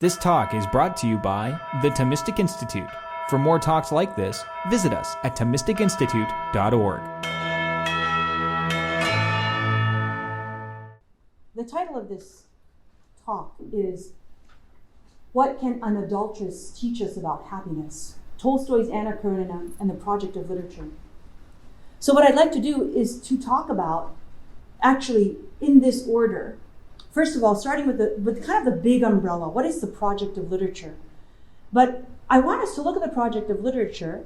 This talk is brought to you by the Thomistic Institute. For more talks like this, visit us at ThomisticInstitute.org. The title of this talk is What Can an Adulteress Teach Us About Happiness? Tolstoy's Anna Karenina and the Project of Literature. So what I'd like to do is to talk about, actually in this order, first of all, starting with kind of the big umbrella. What is the Project of Literature? But I want us to look at the Project of Literature,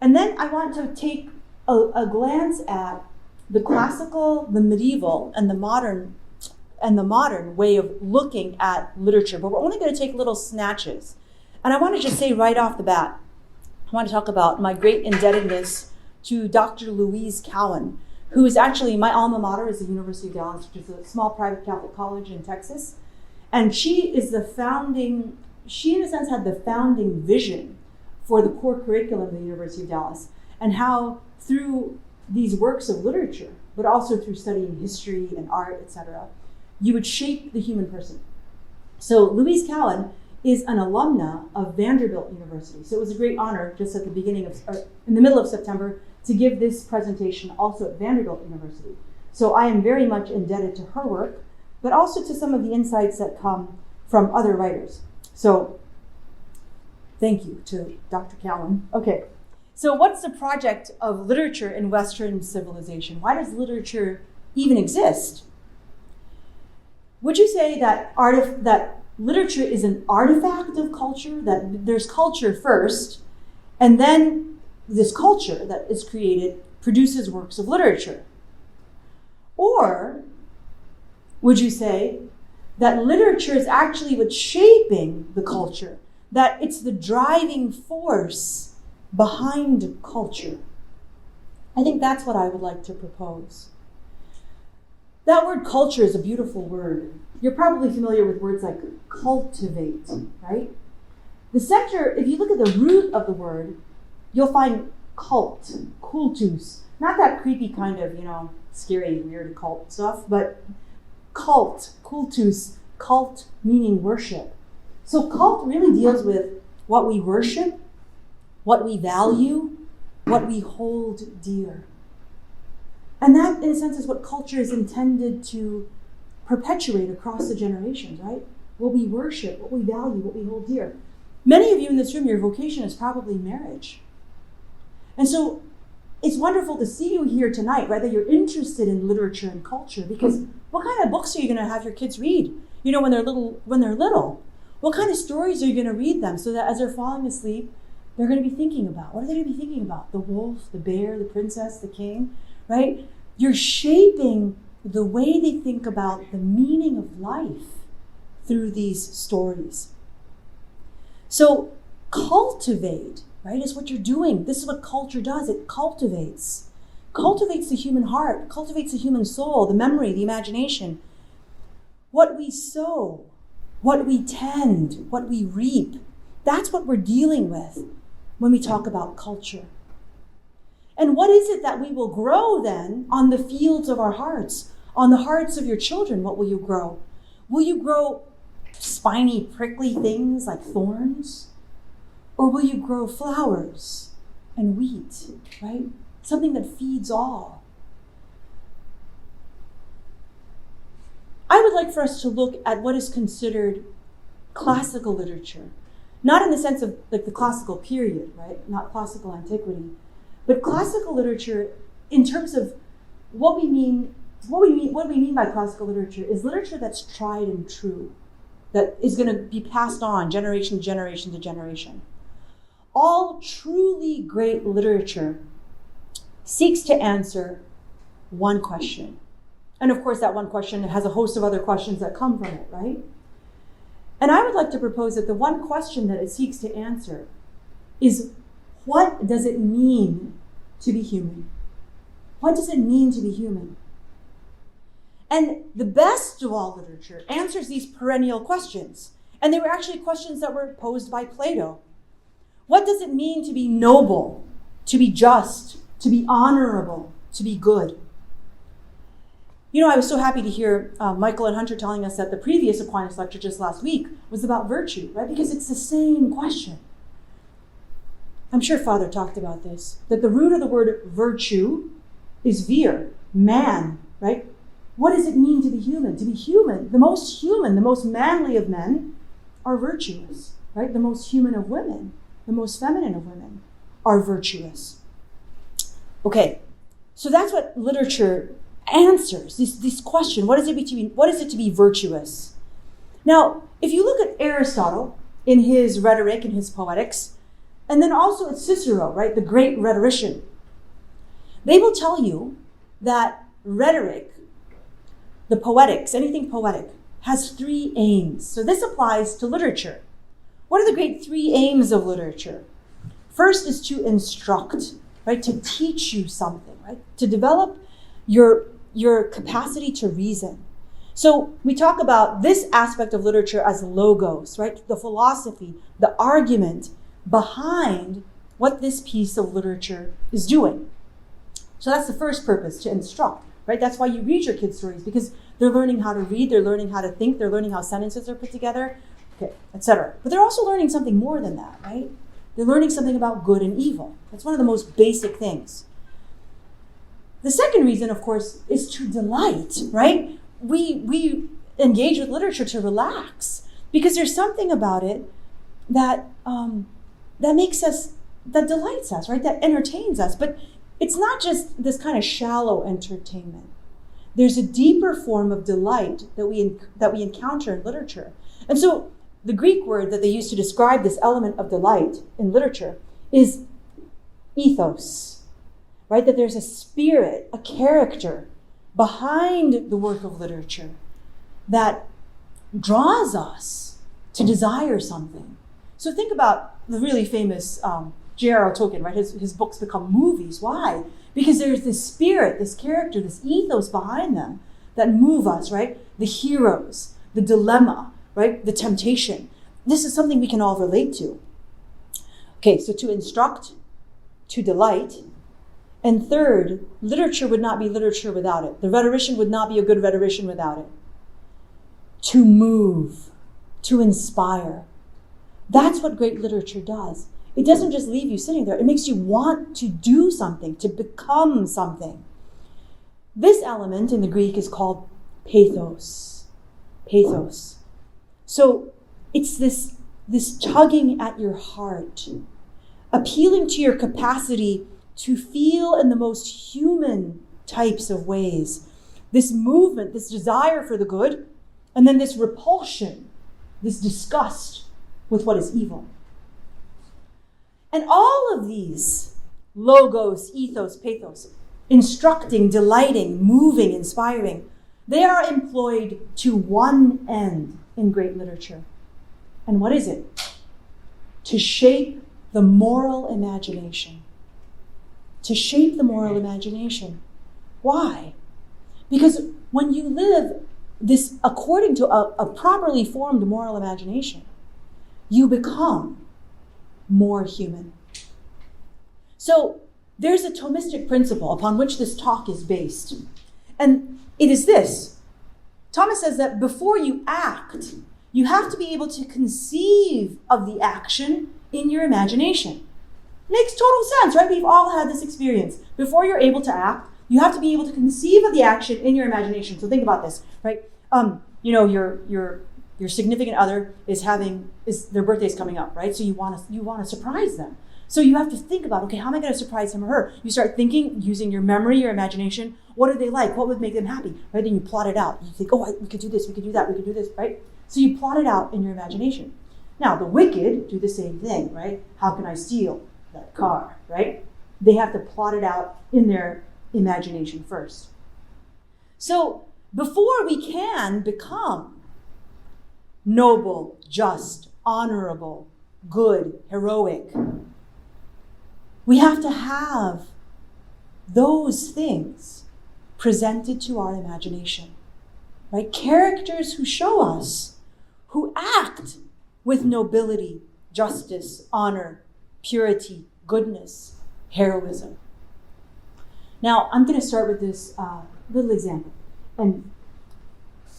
and then I want to take a glance at the classical, the medieval, and the modern way of looking at literature. But we're only going to take little snatches. And I want to just say right off the bat, I want to talk about my great indebtedness to Dr. Louise Cowan, who is actually, my alma mater is the University of Dallas, which is a small private Catholic college in Texas. And she in a sense had the founding vision for the core curriculum of the University of Dallas, and how through these works of literature, but also through studying history and art, etc., you would shape the human person. So Louise Cowan is an alumna of Vanderbilt University. So it was a great honor just at the beginning of, in the middle of September, to give this presentation also at Vanderbilt University. So I am very much indebted to her work, but also to some of the insights that come from other writers. So thank you to Dr. Cowan. Okay, so what's the project of literature in Western civilization? Why does literature even exist? Would you say that literature is an artifact of culture, that there's culture first, and then this culture that is created produces works of literature? Or would you say that literature is actually what's shaping the culture, that it's the driving force behind culture? I think that's what I would like to propose. That word culture is a beautiful word. You're probably familiar with words like cultivate, right? The center, if you look at the root of the word, you'll find cult, cultus. Not that creepy kind of, scary, weird cult stuff, but cult, cultus, cult meaning worship. So cult really deals with what we worship, what we value, what we hold dear. And that, in a sense, is what culture is intended to perpetuate across the generations, right? What we worship, what we value, what we hold dear. Many of you in this room, your vocation is probably marriage. And so it's wonderful to see you here tonight, whether you're interested in literature and culture, because what kind of books are you going to have your kids read? When they're little. What kind of stories are you going to read them so that as they're falling asleep, they're going to be thinking about? What are they going to be thinking about? The wolf, the bear, the princess, the king, right? You're shaping the way they think about the meaning of life through these stories. So cultivate, right, is what you're doing. This is what culture does. It cultivates the human heart, cultivates the human soul, the memory, the imagination. What we sow, what we tend, what we reap, that's what we're dealing with when we talk about culture. And what is it that we will grow then on the fields of our hearts, on the hearts of your children? What will you grow? Will you grow spiny, prickly things like thorns? Or will you grow flowers and wheat, right? Something that feeds all. I would like for us to look at what is considered classical literature. Not in the sense of like the classical period, right? Not classical antiquity. But classical literature, in terms of what we mean by classical literature, is literature that's tried and true, that is going to be passed on generation to generation to generation. All truly great literature seeks to answer one question. And of course, that one question has a host of other questions that come from it, right? And I would like to propose that the one question that it seeks to answer is, what does it mean to be human? What does it mean to be human? And the best of all literature answers these perennial questions. And they were actually questions that were posed by Plato. What does it mean to be noble, to be just, to be honorable, to be good? I was so happy to hear Michael and Hunter telling us that the previous Aquinas lecture just last week was about virtue, right? Because it's the same question. I'm sure Father talked about this, that the root of the word virtue is vir, man, right? What does it mean to be human? To be human, the most manly of men are virtuous, right? The most human of women, the most feminine of women are virtuous. Okay, so that's what literature answers, this question, what is it to be virtuous? Now, if you look at Aristotle in his rhetoric and his poetics, and then also at Cicero, right, the great rhetorician, they will tell you that rhetoric, the poetics, anything poetic, has three aims. So this applies to literature. What are the great three aims of literature? First is to instruct, right, to teach you something, right, to develop your capacity to reason. So we talk about this aspect of literature as logos, right? The philosophy, the argument behind what this piece of literature is doing. So that's the first purpose, to instruct, right? That's why you read your kids' stories, because they're learning how to read, they're learning how to think, they're learning how sentences are put together, okay, etc. But they're also learning something more than that, right? They're learning something about good and evil. That's one of the most basic things. The second reason, of course, is to delight, right? We engage with literature to relax, because there's something about it that that delights us, right? That entertains us. But it's not just this kind of shallow entertainment. There's a deeper form of delight that we encounter in literature. And so the Greek word that they use to describe this element of delight in literature is ethos. Right? That there's a spirit, a character behind the work of literature that draws us to desire something. So think about the really famous J.R.R. Tolkien, right? His books become movies. Why? Because there's this spirit, this character, this ethos behind them that move us, right? The heroes, the dilemma, right? The temptation. This is something we can all relate to. Okay, so to instruct, to delight. And third, literature would not be literature without it. The rhetorician would not be a good rhetorician without it. To move, to inspire. That's what great literature does. It doesn't just leave you sitting there. It makes you want to do something, to become something. This element in the Greek is called pathos. Pathos. So it's this tugging at your heart, appealing to your capacity to feel in the most human types of ways. This movement, this desire for the good, and then this repulsion, this disgust with what is evil. And all of these, logos, ethos, pathos, instructing, delighting, moving, inspiring, they are employed to one end in great literature. And what is it? To shape the moral imagination. To shape the moral imagination. Why? Because when you live this according to a properly formed moral imagination, you become more human. So there's a Thomistic principle upon which this talk is based. And it is this. Thomas says that before you act, you have to be able to conceive of the action in your imagination. Makes total sense, right? We've all had this experience. Before you're able to act, you have to be able to conceive of the action in your imagination. So think about this, right? Your significant other is their birthday's coming up, right? So you want to surprise them. So you have to think about, okay, how am I going to surprise him or her? You start thinking, using your memory, your imagination. What are they like? What would make them happy? Right? Then you plot it out. You think, we could do this, we could do that, we could do this, right? So you plot it out in your imagination. Now, the wicked do the same thing, right? How can I steal that car, right? They have to plot it out in their imagination first. So before we can become noble, just, honorable, good, heroic, we have to have those things presented to our imagination, right? Characters who show us, who act with nobility, justice, honor, purity, goodness, heroism. Now, I'm going to start with this little example. And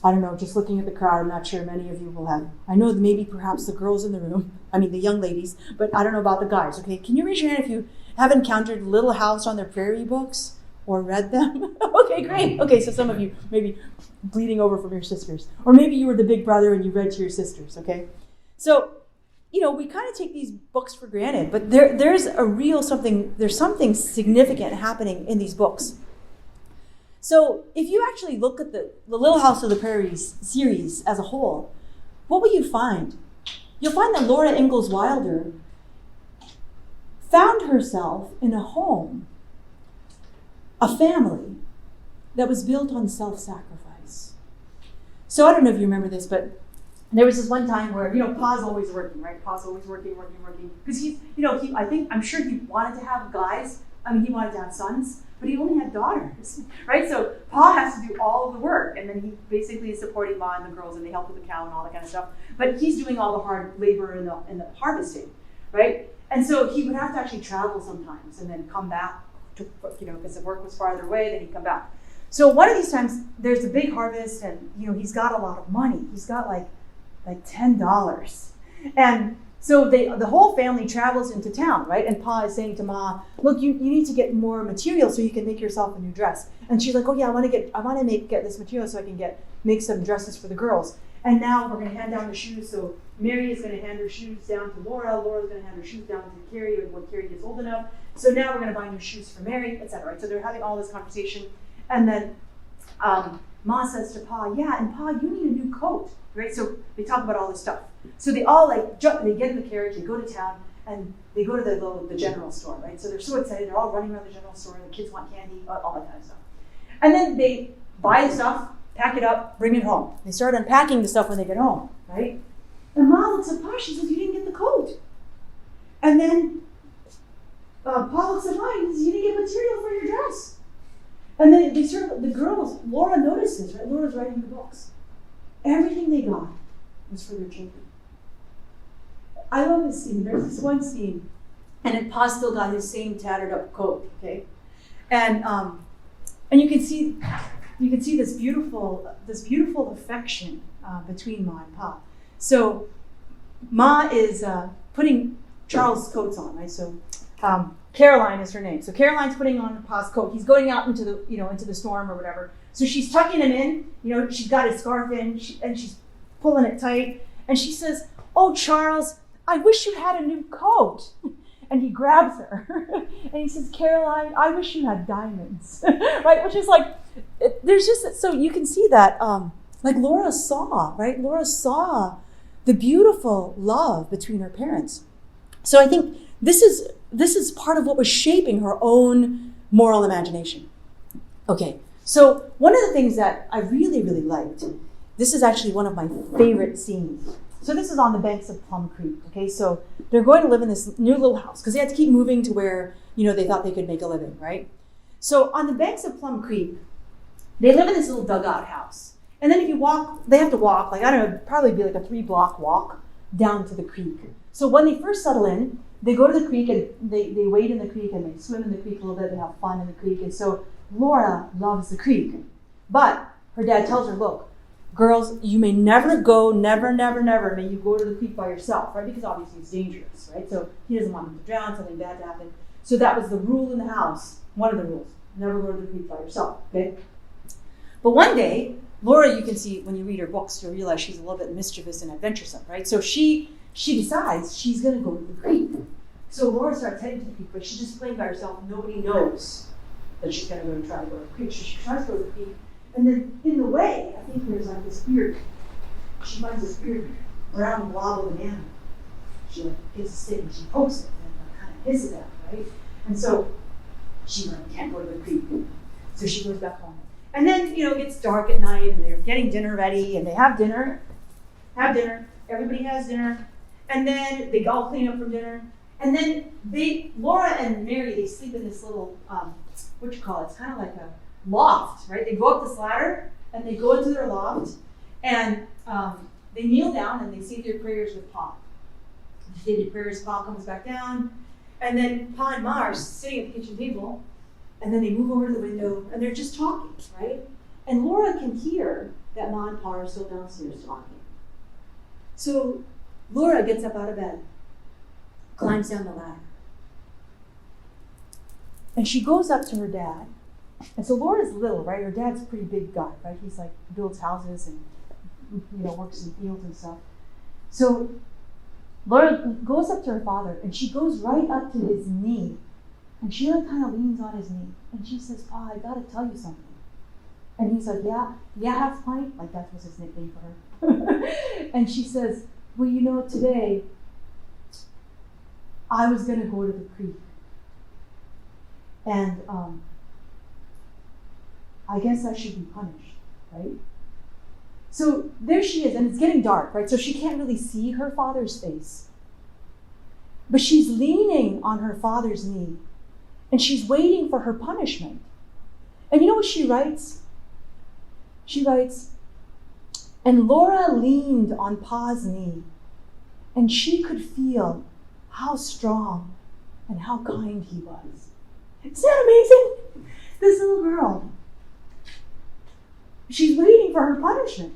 I don't know, just looking at the crowd, I'm not sure many of you will have. I know maybe perhaps the girls in the room, the young ladies, but I don't know about the guys, okay? Can you raise your hand if you have encountered Little House on the Prairie books or read them? Okay, great. Okay, so some of you maybe bleeding over from your sisters. Or maybe you were the big brother and you read to your sisters, okay? So, we kind of take these books for granted, but there's something significant happening in these books. So if you actually look at the Little House of the Prairie series as a whole, what will you find? You'll find that Laura Ingalls Wilder found herself in a home, a family that was built on self-sacrifice. So I don't know if you remember this, but there was this one time where, Pa's always working, right? Pa's always working. Because I'm sure he wanted to have guys. He wanted to have sons, but he only had daughters, right? So Pa has to do all of the work, and then he basically is supporting Ma and the girls, and they help with the cow and all that kind of stuff. But he's doing all the hard labor in the harvesting, right? And so he would have to actually travel sometimes, and then come back, because the work was farther away, then he'd come back. So one of these times, there's a big harvest, and he's got a lot of money. He's got like $10, and so the whole family travels into town, right? And Pa is saying to Ma, look, you need to get more material so you can make yourself a new dress. And she's like, oh yeah, I want to get this material so I can make some dresses for the girls. And now we're going to hand down the shoes. So Mary is going to hand her shoes down to Laura. Laura's going to hand her shoes down to Carrie when Carrie gets old enough. So now we're going to buy new shoes for Mary, etc. Right? So they're having all this conversation. And then Ma says to Pa, yeah, and Pa, you need a new coat, right? So they talk about all this stuff. So they all they get in the carriage, they go to town, and they go to the general store, right? So they're so excited, they're all running around the general store, and the kids want candy, all that kind of stuff. And then they buy the stuff, pack it up, bring it home. They start unpacking the stuff when they get home, right? And Ma looks at Pa, she says, you didn't get the coat. And then Pa looks at Ma, he says, you didn't get material for your dress. And then the girls, Laura notices, right? Laura's writing the books. Everything they got was for their children. I love this scene. There's this one scene, and then Pa still got his same tattered up coat, okay? And you can see this beautiful affection between Ma and Pa. So Ma is putting Charles' coats on, right? So Caroline is her name. So Caroline's putting on Pa's coat. He's going out into the storm or whatever. So she's tucking him in. She's got his scarf in, and she's pulling it tight. And she says, "Oh, Charles, I wish you had a new coat." And he grabs her, and he says, "Caroline, I wish you had diamonds." Right? Which is there's just, so you can see that, Laura saw, right? Laura saw the beautiful love between her parents. So I think this is part of what was shaping her own moral imagination. Okay, so one of the things that I really, really liked, this is actually one of my favorite scenes. So this is on the banks of Plum Creek, okay? So they're going to live in this new little house because they had to keep moving to where, they thought they could make a living, right? So on the banks of Plum Creek, they live in this little dugout house. And then if you walk, they have to walk, probably be like a 3-block walk down to the creek. So when they first settle in, they go to the creek and they wade in the creek and they swim in the creek a little bit, they have fun in the creek. And so Laura loves the creek. But her dad tells her, look, girls, you may never go, never may you go to the creek by yourself, right? Because obviously it's dangerous, right? So he doesn't want them to drown, something bad to happen. So that was the rule in the house, one of the rules. Never go to the creek by yourself, okay? But one day, Laura, you can see when you read her books, you'll realize she's a little bit mischievous and adventuresome, right? So she decides she's going to go to the creek. So Laura starts heading to the creek, but she's just playing by herself. Nobody knows that she's going to go and try to go to the creek. So she tries to go to the creek. And then in the way, I think there's this weird, she finds this weird brown blob of an animal. She gets a stick and she pokes it and kind of hisses at it, right? And so she can't go to the creek. So she goes back home. And then, it gets dark at night and they're getting dinner ready and they have dinner. Everybody has dinner. And then they all clean up from dinner. And then Laura and Mary, they sleep in this little, it's kind of like a loft, right? They go up this ladder and they go into their loft and they kneel down and they say their prayers with Pa. They say their prayers, Pa comes back down, and then Pa and Ma are sitting at the kitchen table, and then they move over to the window and they're just talking, right? And Laura can hear that Ma and Pa are still downstairs talking. So Laura gets up out of bed, climbs down the ladder. And she goes up to her dad. And so Laura's little, right? Her dad's a pretty big guy, right? He's like builds houses and works in fields and stuff. So Laura goes up to her father and she goes right up to his knee. And she like kind of leans on his knee. And she says, Pa, I gotta tell you something. And he's like, yeah, half pint? Like that was his nickname for her. And she says, well, today I was gonna go to the creek. And I guess I should be punished, right? So there she is, and it's getting dark, right? So she can't really see her father's face. But she's leaning on her father's knee, and she's waiting for her punishment. And you know what she writes? She writes, and Laura leaned on Pa's knee, and she could feel how strong and how kind he was. Isn't that amazing? This little girl. She's waiting for her punishment.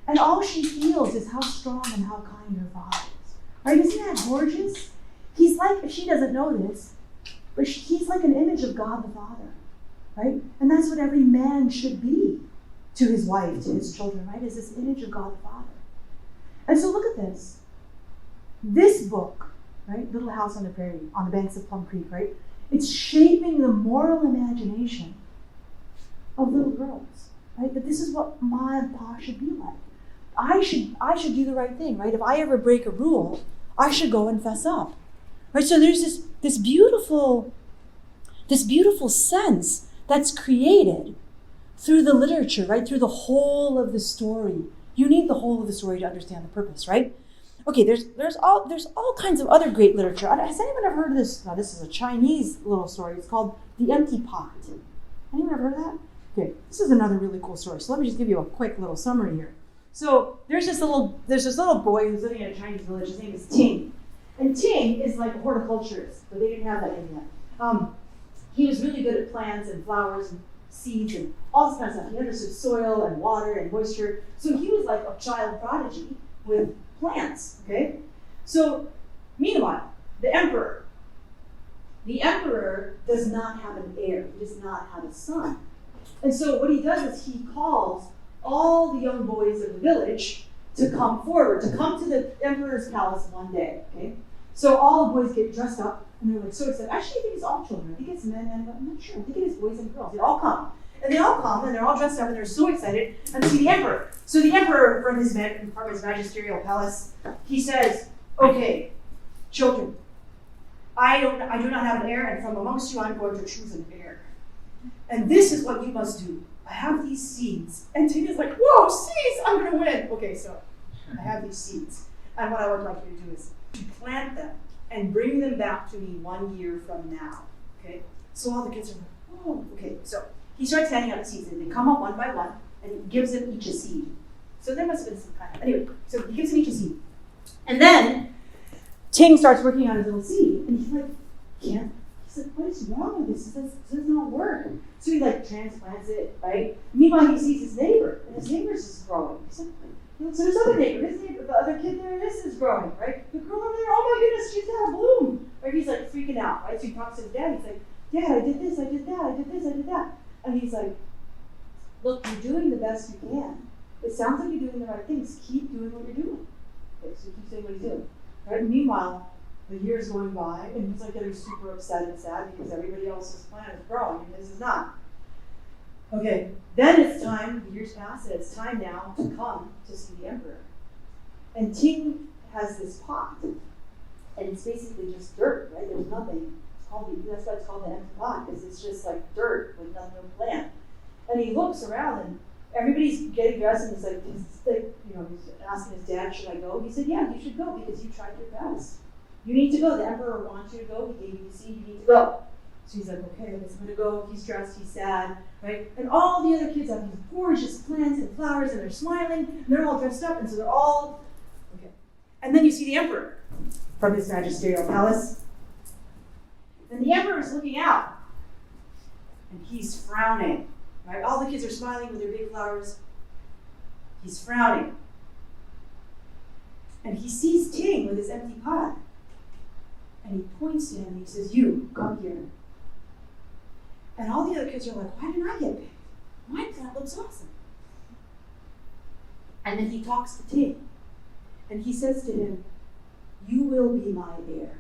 And all she feels is how strong and how kind her father is. Right? Isn't that gorgeous? He's like, she doesn't know this, but he's like an image of God the Father. Right? And that's what every man should be to his wife, to his children, right? Is this image of God the Father. And so look at this. This book, right? Little House on the Prairie, on the banks of Plum Creek, right? It's shaping the moral imagination of little girls, right? That this is what Ma and Pa should be like. I should do the right thing, right? If I ever break a rule, I should go and fess up, right? So there's this beautiful sense that's created through the literature, right? Through the whole of the story. You need the whole of the story to understand the purpose, right? Okay, there's all kinds of other great literature. Has anyone ever heard of this? Now, this is a Chinese little story. It's called The Empty Pot. Anyone ever heard of that? Okay, this is another really cool story. So let me just give you a quick little summary here. So there's this little boy who's living in a Chinese village. His name is Ting. And Ting is like a horticulturist, but they didn't have that in yet. He was really good at plants and flowers and seeds and all this kind of stuff. He understood soil and water and moisture. So he was like a child prodigy with plants, okay? So, meanwhile, the emperor does not have an heir. He does not have a son. And so what he does is he calls all the young boys of the village to come forward, to come to the emperor's palace one day, okay? So all the boys get dressed up, and they're like so excited. Actually, I think it's all children. I think it's men, but I'm not sure. I think it is boys and girls. They all come. And they all come, and they're all dressed up, and they're so excited and see the emperor. So the emperor, from his magisterial palace, he says, okay, children, I do not have an heir, and from amongst you I'm going to choose an heir. And this is what you must do. I have these seeds. And Tina's like, whoa, seeds, I'm going to win. Okay, so I have these seeds. And what I would like you to do is to plant them and bring them back to me 1 year from now. Okay? So all the kids are like, oh, okay. So he starts handing out the seeds, and they come up one by one, and he gives them each a seed. So there must have been some kind of, anyway, so he gives them each a seed. And then Ting starts working on his little seed, and he's like, he's like, what is wrong with this? This does not work. So he like transplants it, right? Meanwhile, he sees his neighbor, and his neighbor's is growing. He's like, so his other neighbor, the other kid there, this is growing, right? The girl over there, oh my goodness, she's got a bloom. Right? He's like freaking out, right? So he talks to his dad, he's like, Dad, I did this, I did that, I did this, I did that. And he's like, look, you're doing the best you can. It sounds like you're doing the right things. Keep doing what you're doing. Okay, so he keeps doing what he's doing. Right? And meanwhile, the years going by, and he's like getting super upset and sad because everybody else's plan is growing and his is not. Okay, then it's time, the years pass, and it's time now to come to see the emperor. And Ting has this pot, and it's basically just dirt, right? There's nothing. That's why it's called the empty pot, because it's just like dirt with nothing to plant. And he looks around, and everybody's getting dressed, and he's asking his dad, should I go? He said, yeah, you should go, because you tried your best. You need to go. The emperor wants you to go. He gave you the seed. You need to go. So he's like, okay, I guess I'm going to go. He's dressed. He's sad, right? And all the other kids have these gorgeous plants and flowers, and they're smiling, and they're all dressed up, and so they're all, okay. And then you see the emperor from his magisterial palace. And the emperor is looking out, and he's frowning. right? All the kids are smiling with their big flowers. He's frowning. And he sees Ting with his empty pot. And he points to him and he says, "You, come here." And all the other kids are like, "Why didn't I get picked? My plant looks awesome." And then he talks to Ting. And he says to him, "You will be my heir.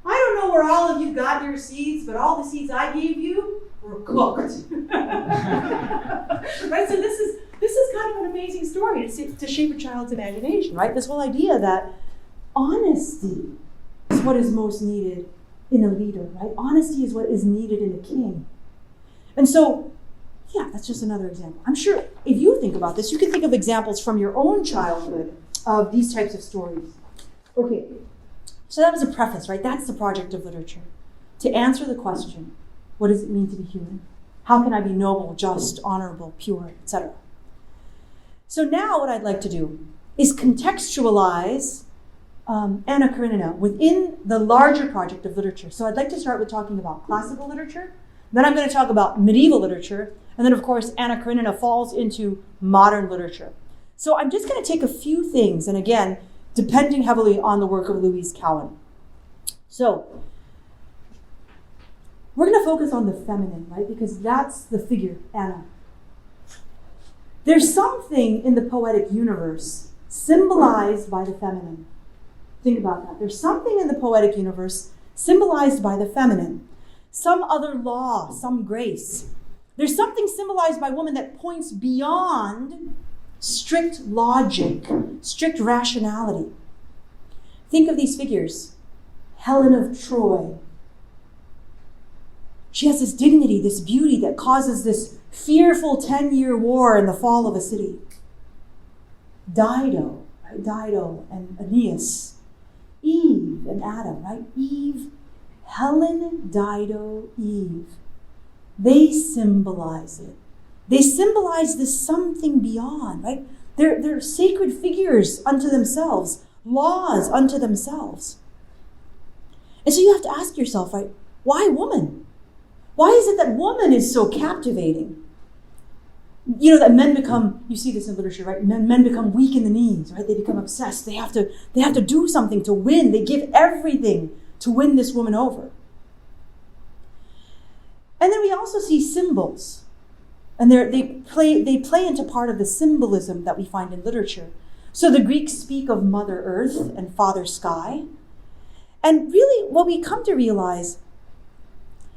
I don't know where all of you got your seeds, but all the seeds I gave you were cooked." Right? So this is kind of an amazing story to shape a child's imagination, right? This whole idea that honesty is what is most needed in a leader, right? Honesty is what is needed in a king. And so, yeah, that's just another example. I'm sure if you think about this, you can think of examples from your own childhood of these types of stories. Okay, so that was a preface, right? That's the project of literature. To answer the question, what does it mean to be human? How can I be noble, just, honorable, pure, etc.? So now what I'd like to do is contextualize Anna Karenina within the larger project of literature. So I'd like to start with talking about classical literature. Then I'm going to talk about medieval literature. And then, of course, Anna Karenina falls into modern literature. So I'm just going to take a few things, and again, depending heavily on the work of Louise Cowan. So we're going to focus on the feminine, right? Because that's the figure, Anna. There's something in the poetic universe symbolized by the feminine. Think about that. There's something in the poetic universe symbolized by the feminine. Some other law, some grace. There's something symbolized by woman that points beyond strict logic, strict rationality. Think of these figures. Helen of Troy. She has this dignity, this beauty that causes this fearful 10-year war and the fall of a city. Dido, right? Dido and Aeneas. Eve and Adam, right? Eve, Helen, Dido, Eve. They symbolize it. They symbolize this something beyond, right? They're sacred figures unto themselves, laws unto themselves. And so you have to ask yourself, right, why woman? Why is it that woman is so captivating? You know that men become, you see this in literature, right? Men become weak in the knees, right? They become obsessed. They have to do something to win. They give everything to win this woman over. And then we also see symbols. And they play into part of the symbolism that we find in literature. So the Greeks speak of Mother Earth and Father Sky. And really what we come to realize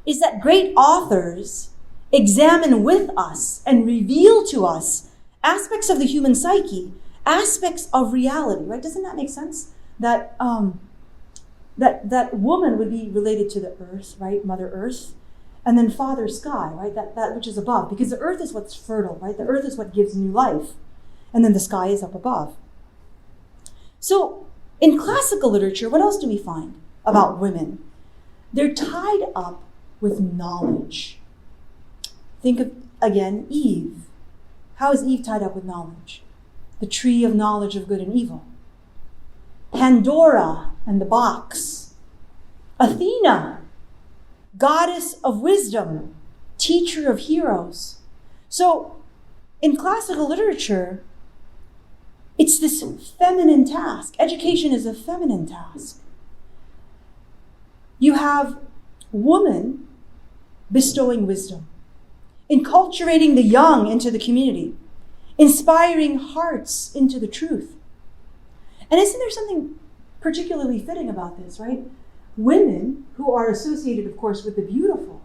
is that great authors examine with us and reveal to us aspects of the human psyche, aspects of reality, right? Doesn't that make sense? That woman would be related to the earth, right? Mother Earth. And then Father Sky, right? That which is above. Because the earth is what's fertile, right? The earth is what gives new life. And then the sky is up above. So in classical literature, what else do we find about women? They're tied up with knowledge. Think of, again, Eve. How is Eve tied up with knowledge? The tree of knowledge of good and evil. Pandora and the box. Athena, goddess of wisdom, teacher of heroes. So in classical literature, it's this feminine task. Education is a feminine task. You have woman bestowing wisdom, enculturating the young into the community, inspiring hearts into the truth. And isn't there something particularly fitting about this, right? Women, who are associated, of course, with the beautiful,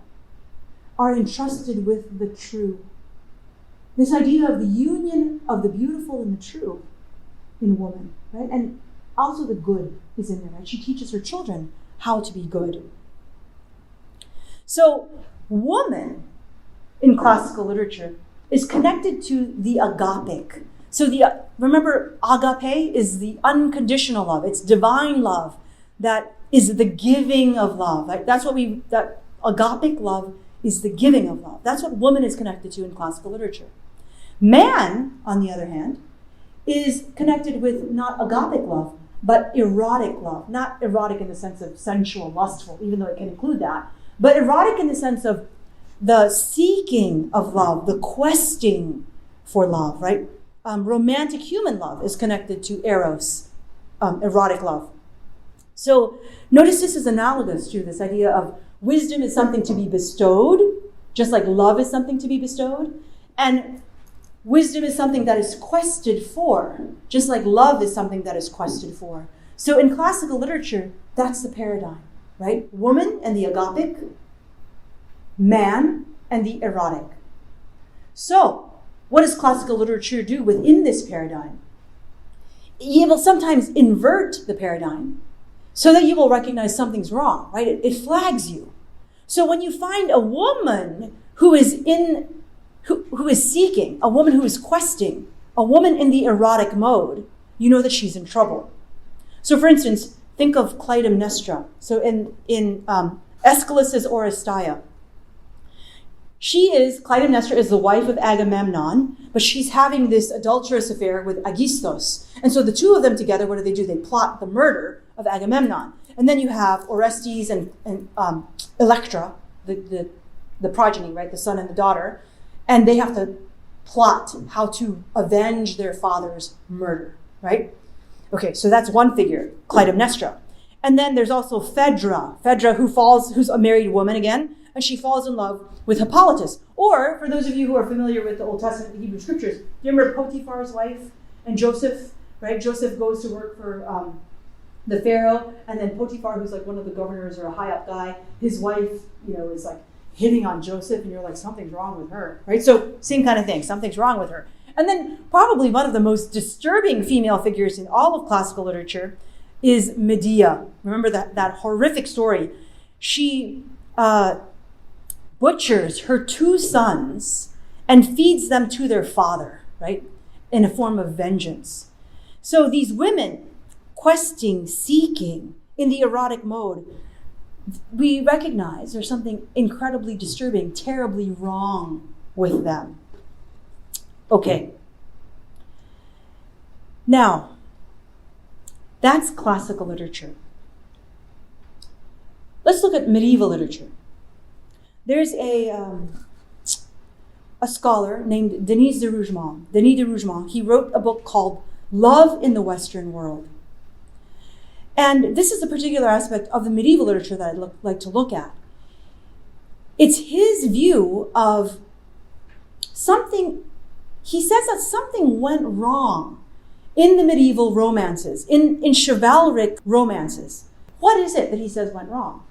are entrusted with the true. This idea of the union of the beautiful and the true in woman, right? And also the good is in there, right? She teaches her children how to be good. So, woman in classical literature is connected to the agapic. So remember, agape is the unconditional love. It's divine love that is the giving of love. Like that agapic love is the giving of love. That's what woman is connected to in classical literature. Man, on the other hand, is connected with not agapic love, but erotic love. Not erotic in the sense of sensual, lustful, even though it can include that, but erotic in the sense of the seeking of love, the questing for love, right? Romantic human love is connected to eros, erotic love. So notice this is analogous to this idea of wisdom is something to be bestowed, just like love is something to be bestowed. And wisdom is something that is quested for, just like love is something that is quested for. So in classical literature, that's the paradigm, right? Woman and the agapic, man and the erotic. So what does classical literature do within this paradigm? It will sometimes invert the paradigm so that you will recognize something's wrong, right? It flags you. So when you find a woman who is seeking, a woman who is questing, a woman in the erotic mode, you know that she's in trouble. So for instance, think of Clytemnestra. So in Aeschylus's Oresteia, Clytemnestra is the wife of Agamemnon, but she's having this adulterous affair with Aegisthus. And so the two of them together, what do? They plot the murder of Agamemnon. And then you have Orestes and Electra, the progeny, right? The son and the daughter. And they have to plot how to avenge their father's murder, right? Okay, so that's one figure, Clytemnestra. And then there's also Phaedra, who's a married woman again, and she falls in love with Hippolytus. Or, for those of you who are familiar with the Old Testament, the Hebrew Scriptures, do you remember Potiphar's wife and Joseph, right? Joseph goes to work for the Pharaoh, and then Potiphar, who's like one of the governors or a high up guy, his wife, is like hitting on Joseph, and you're like, something's wrong with her, right? So, same kind of thing, something's wrong with her. And then probably one of the most disturbing female figures in all of classical literature is Medea. Remember that horrific story. She butchers her two sons and feeds them to their father, right? In a form of vengeance. So these women questing, seeking in the erotic mode, we recognize there's something incredibly disturbing, terribly wrong with them. Okay. Now, that's classical literature. Let's look at medieval literature. There's a scholar named Denis de Rougemont. He wrote a book called Love in the Western World. And this is a particular aspect of the medieval literature that I'd like to look at. It's his view of something. He says that something went wrong in the medieval romances, in chivalric romances. What is it that he says went wrong?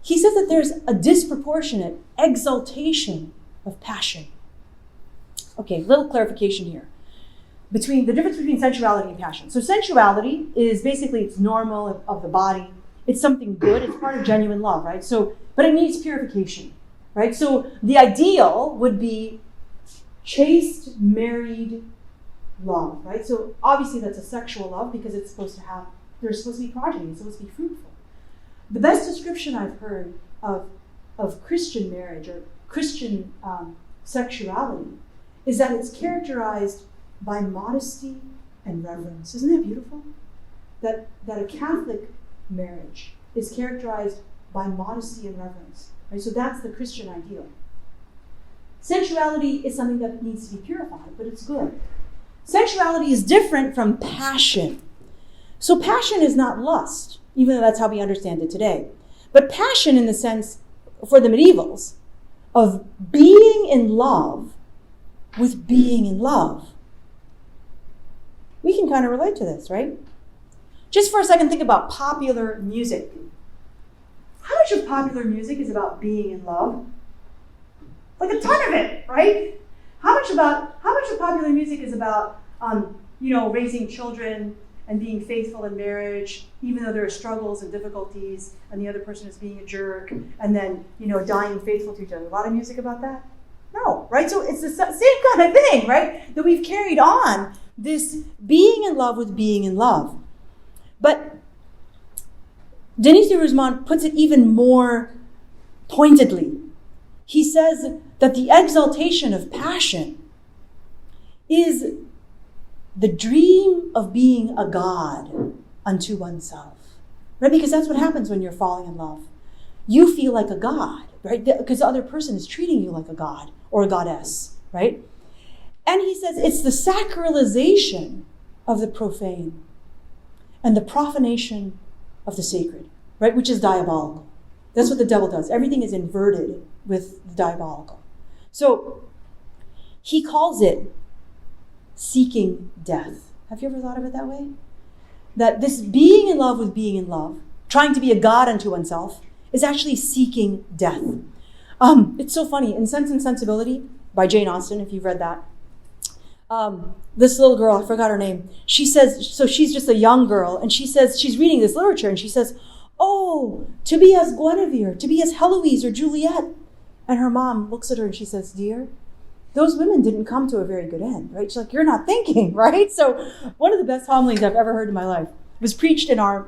He says that there's a disproportionate exaltation of passion. Okay, little clarification here. The difference between sensuality and passion. So sensuality is basically, it's normal of the body. It's something good. It's part of genuine love, right? So, but it needs purification, right? So the ideal would be chaste, married love, right? So obviously that's a sexual love because there's supposed to be progeny, it's supposed to be fruitful. The best description I've heard of Christian marriage or Christian sexuality is that it's characterized by modesty and reverence. Isn't that beautiful? That a Catholic marriage is characterized by modesty and reverence. Right? So that's the Christian ideal. Sensuality is something that needs to be purified, but it's good. Sensuality is different from passion. So passion is not lust, even though that's how we understand it today. But passion in the sense, for the medievals, of being in love with being in love. We can kind of relate to this, right? Just for a second, think about popular music. How much of popular music is about being in love? Like a ton of it, right? How much of popular music is about, raising children and being faithful in marriage, even though there are struggles and difficulties, and the other person is being a jerk, and then, dying faithful to each other. A lot of music about that? No, right? So it's the same kind of thing, right? That we've carried on this being in love with being in love. But Denis de Rougemont puts it even more pointedly. He says that the exaltation of passion is the dream of being a god unto oneself. Right? Because that's what happens when you're falling in love. you feel like a god, right? Because the other person is treating you like a god or a goddess, right? And he says it's the sacralization of the profane and the profanation of the sacred, right? Which is diabolical. That's what the devil does. Everything is inverted with the diabolical. So he calls it seeking death. Have you ever thought of it that way? That this being in love with being in love, trying to be a god unto oneself, is actually seeking death. It's so funny. In Sense and Sensibility by Jane Austen, if you've read that, this little girl, I forgot her name, she says, so she's just a young girl, and she says, she's reading this literature, and she says, oh, to be as Guinevere, to be as Heloise or Juliet. And her mom looks at her and she says, dear, those women didn't come to a very good end, right? She's like, you're not thinking, right? So one of the best homilies I've ever heard in my life was preached in our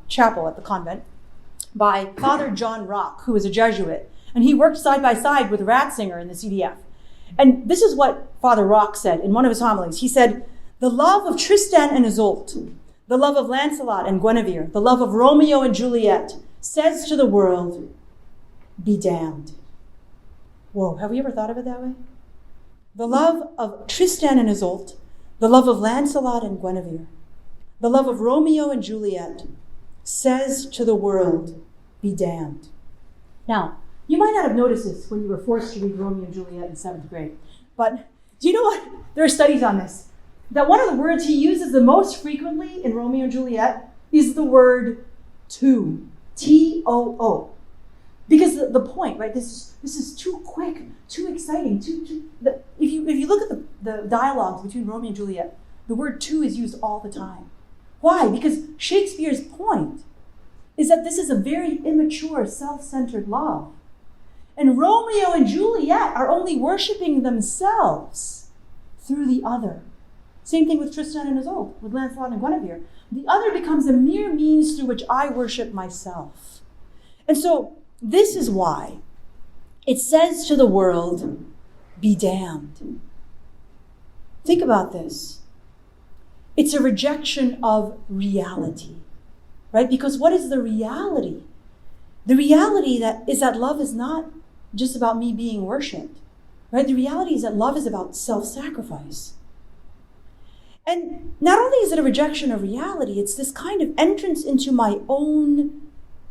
chapel at the convent by Father John Rock, who was a Jesuit. And he worked side by side with Ratzinger in the CDF. And this is what Father Rock said in one of his homilies. He said, the love of Tristan and Isolde, the love of Lancelot and Guinevere, the love of Romeo and Juliet says to the world, be damned. Whoa, have we ever thought of it that way? The love of Tristan and Isolde, the love of Lancelot and Guinevere, the love of Romeo and Juliet says to the world, be damned. Now, you might not have noticed this when you were forced to read Romeo and Juliet in 7th grade, but do you know what? There are studies on this. That one of the words he uses the most frequently in Romeo and Juliet is the word to, T-O-O. Because the point, right, this is too quick, too exciting, if you look at the dialogues between Romeo and Juliet, the word to is used all the time. Why? Because Shakespeare's point is that this is a very immature, self-centered love. And Romeo and Juliet are only worshiping themselves through the other. Same thing with Tristan and Isolde, with Lancelot and Guinevere. The other becomes a mere means through which I worship myself. And so this is why it says to the world, be damned. Think about this. It's a rejection of reality, right? Because what is the reality? The reality is that love is not just about me being worshipped, right? The reality is that love is about self-sacrifice. And not only is it a rejection of reality, it's this kind of entrance into my own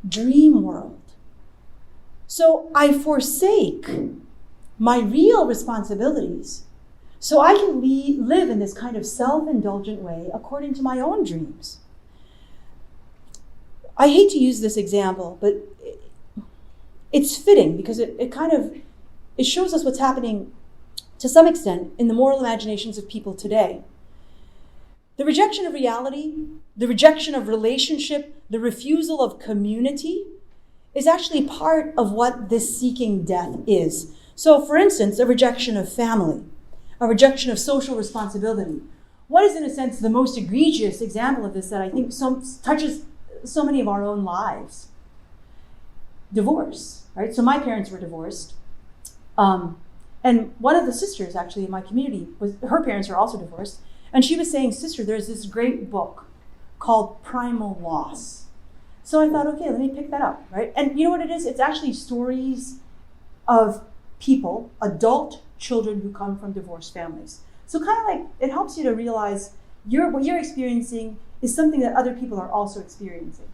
dream world. So I forsake my real responsibilities so I can live in this kind of self-indulgent way according to my own dreams. I hate to use this example, but it's fitting because it shows us what's happening to some extent in the moral imaginations of people today. The rejection of reality, the rejection of relationship, the refusal of community is actually part of what this seeking death is. So, for instance, a rejection of family, a rejection of social responsibility. What is, in a sense, the most egregious example of this that I think touches so many of our own lives? Divorce, right? So my parents were divorced. And one of the sisters, actually, in my community, her parents were also divorced. And she was saying, sister, there's this great book called Primal Loss. So I thought, okay, let me pick that up, right? And you know what it is? It's actually stories of people, adult children who come from divorced families. So kind of like, it helps you to realize what you're experiencing is something that other people are also experiencing.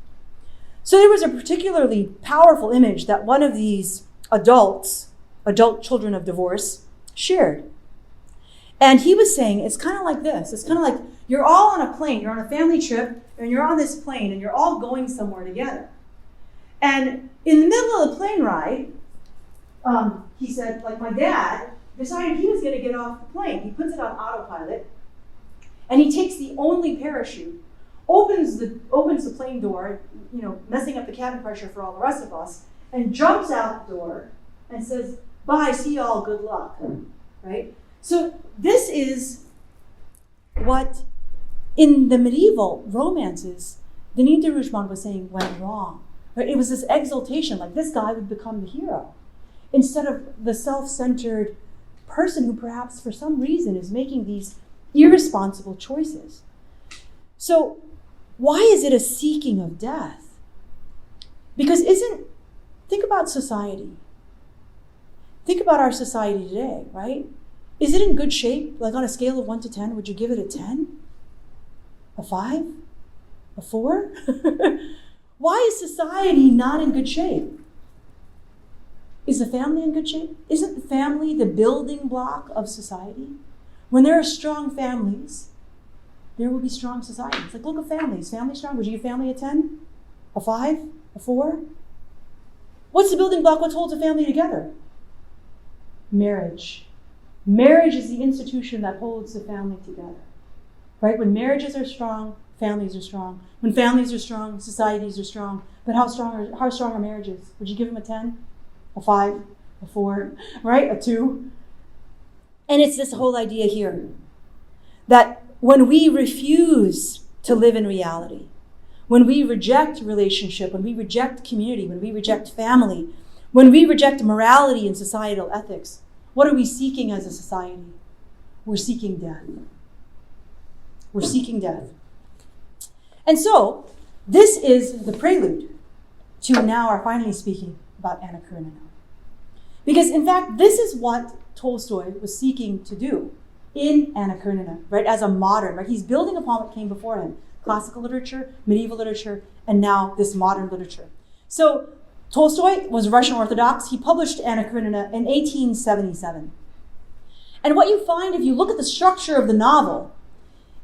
So there was a particularly powerful image that one of these adult children of divorce, shared. And he was saying, it's kind of like this. It's kind of like you're all on a plane. You're on a family trip, and you're on this plane, and you're all going somewhere together. And in the middle of the plane ride, he said, like my dad decided he was going to get off the plane. He puts it on autopilot, and he takes the only parachute, opens the plane door, messing up the cabin pressure for all the rest of us, and jumps out the door and says, bye, see y'all, good luck, right? So this is what, in the medieval romances, Denis de Rougemont was saying went wrong. Right? It was this exaltation, like this guy would become the hero, instead of the self-centered person who perhaps for some reason is making these irresponsible choices. So why is it a seeking of death? Because isn't think about society. Think about our society today, right? Is it in good shape? Like on a scale of 1 to 10, would you give it a 10? A 5? A 4? Why is society not in good shape? Is the family in good shape? Isn't the family the building block of society? When there are strong families, there will be strong societies. Like, look at families. Family strong. Would you give family a 10? A 5? A 4? What's the building block? What holds a family together? Marriage. Marriage is the institution that holds the family together. Right? When marriages are strong, families are strong. When families are strong, societies are strong. But how strong are marriages? Would you give them a 10? A 5? A 4? Right? A 2? And it's this whole idea here that when we refuse to live in reality, when we reject relationship, when we reject community, when we reject family, when we reject morality and societal ethics, what are we seeking as a society? We're seeking death. We're seeking death. And so, this is the prelude to now our finally speaking about Anna Karenina. Because in fact, this is what Tolstoy was seeking to do in Anna Karenina, right? As a modern, right? He's building upon what came before him. Classical literature, medieval literature, and now this modern literature. So Tolstoy was Russian Orthodox. He published Anna Karenina in 1877. And what you find if you look at the structure of the novel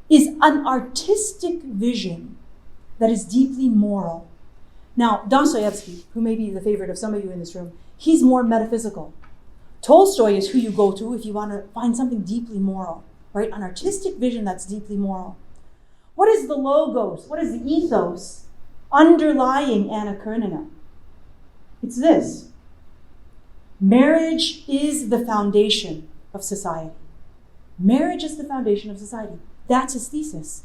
is an artistic vision that is deeply moral. Now, Dostoevsky, who may be the favorite of some of you in this room, he's more metaphysical. Tolstoy is who you go to if you want to find something deeply moral, right? An artistic vision that's deeply moral. What is the logos? What is the ethos underlying Anna Karenina? It's this. Marriage is the foundation of society. Marriage is the foundation of society. That's his thesis.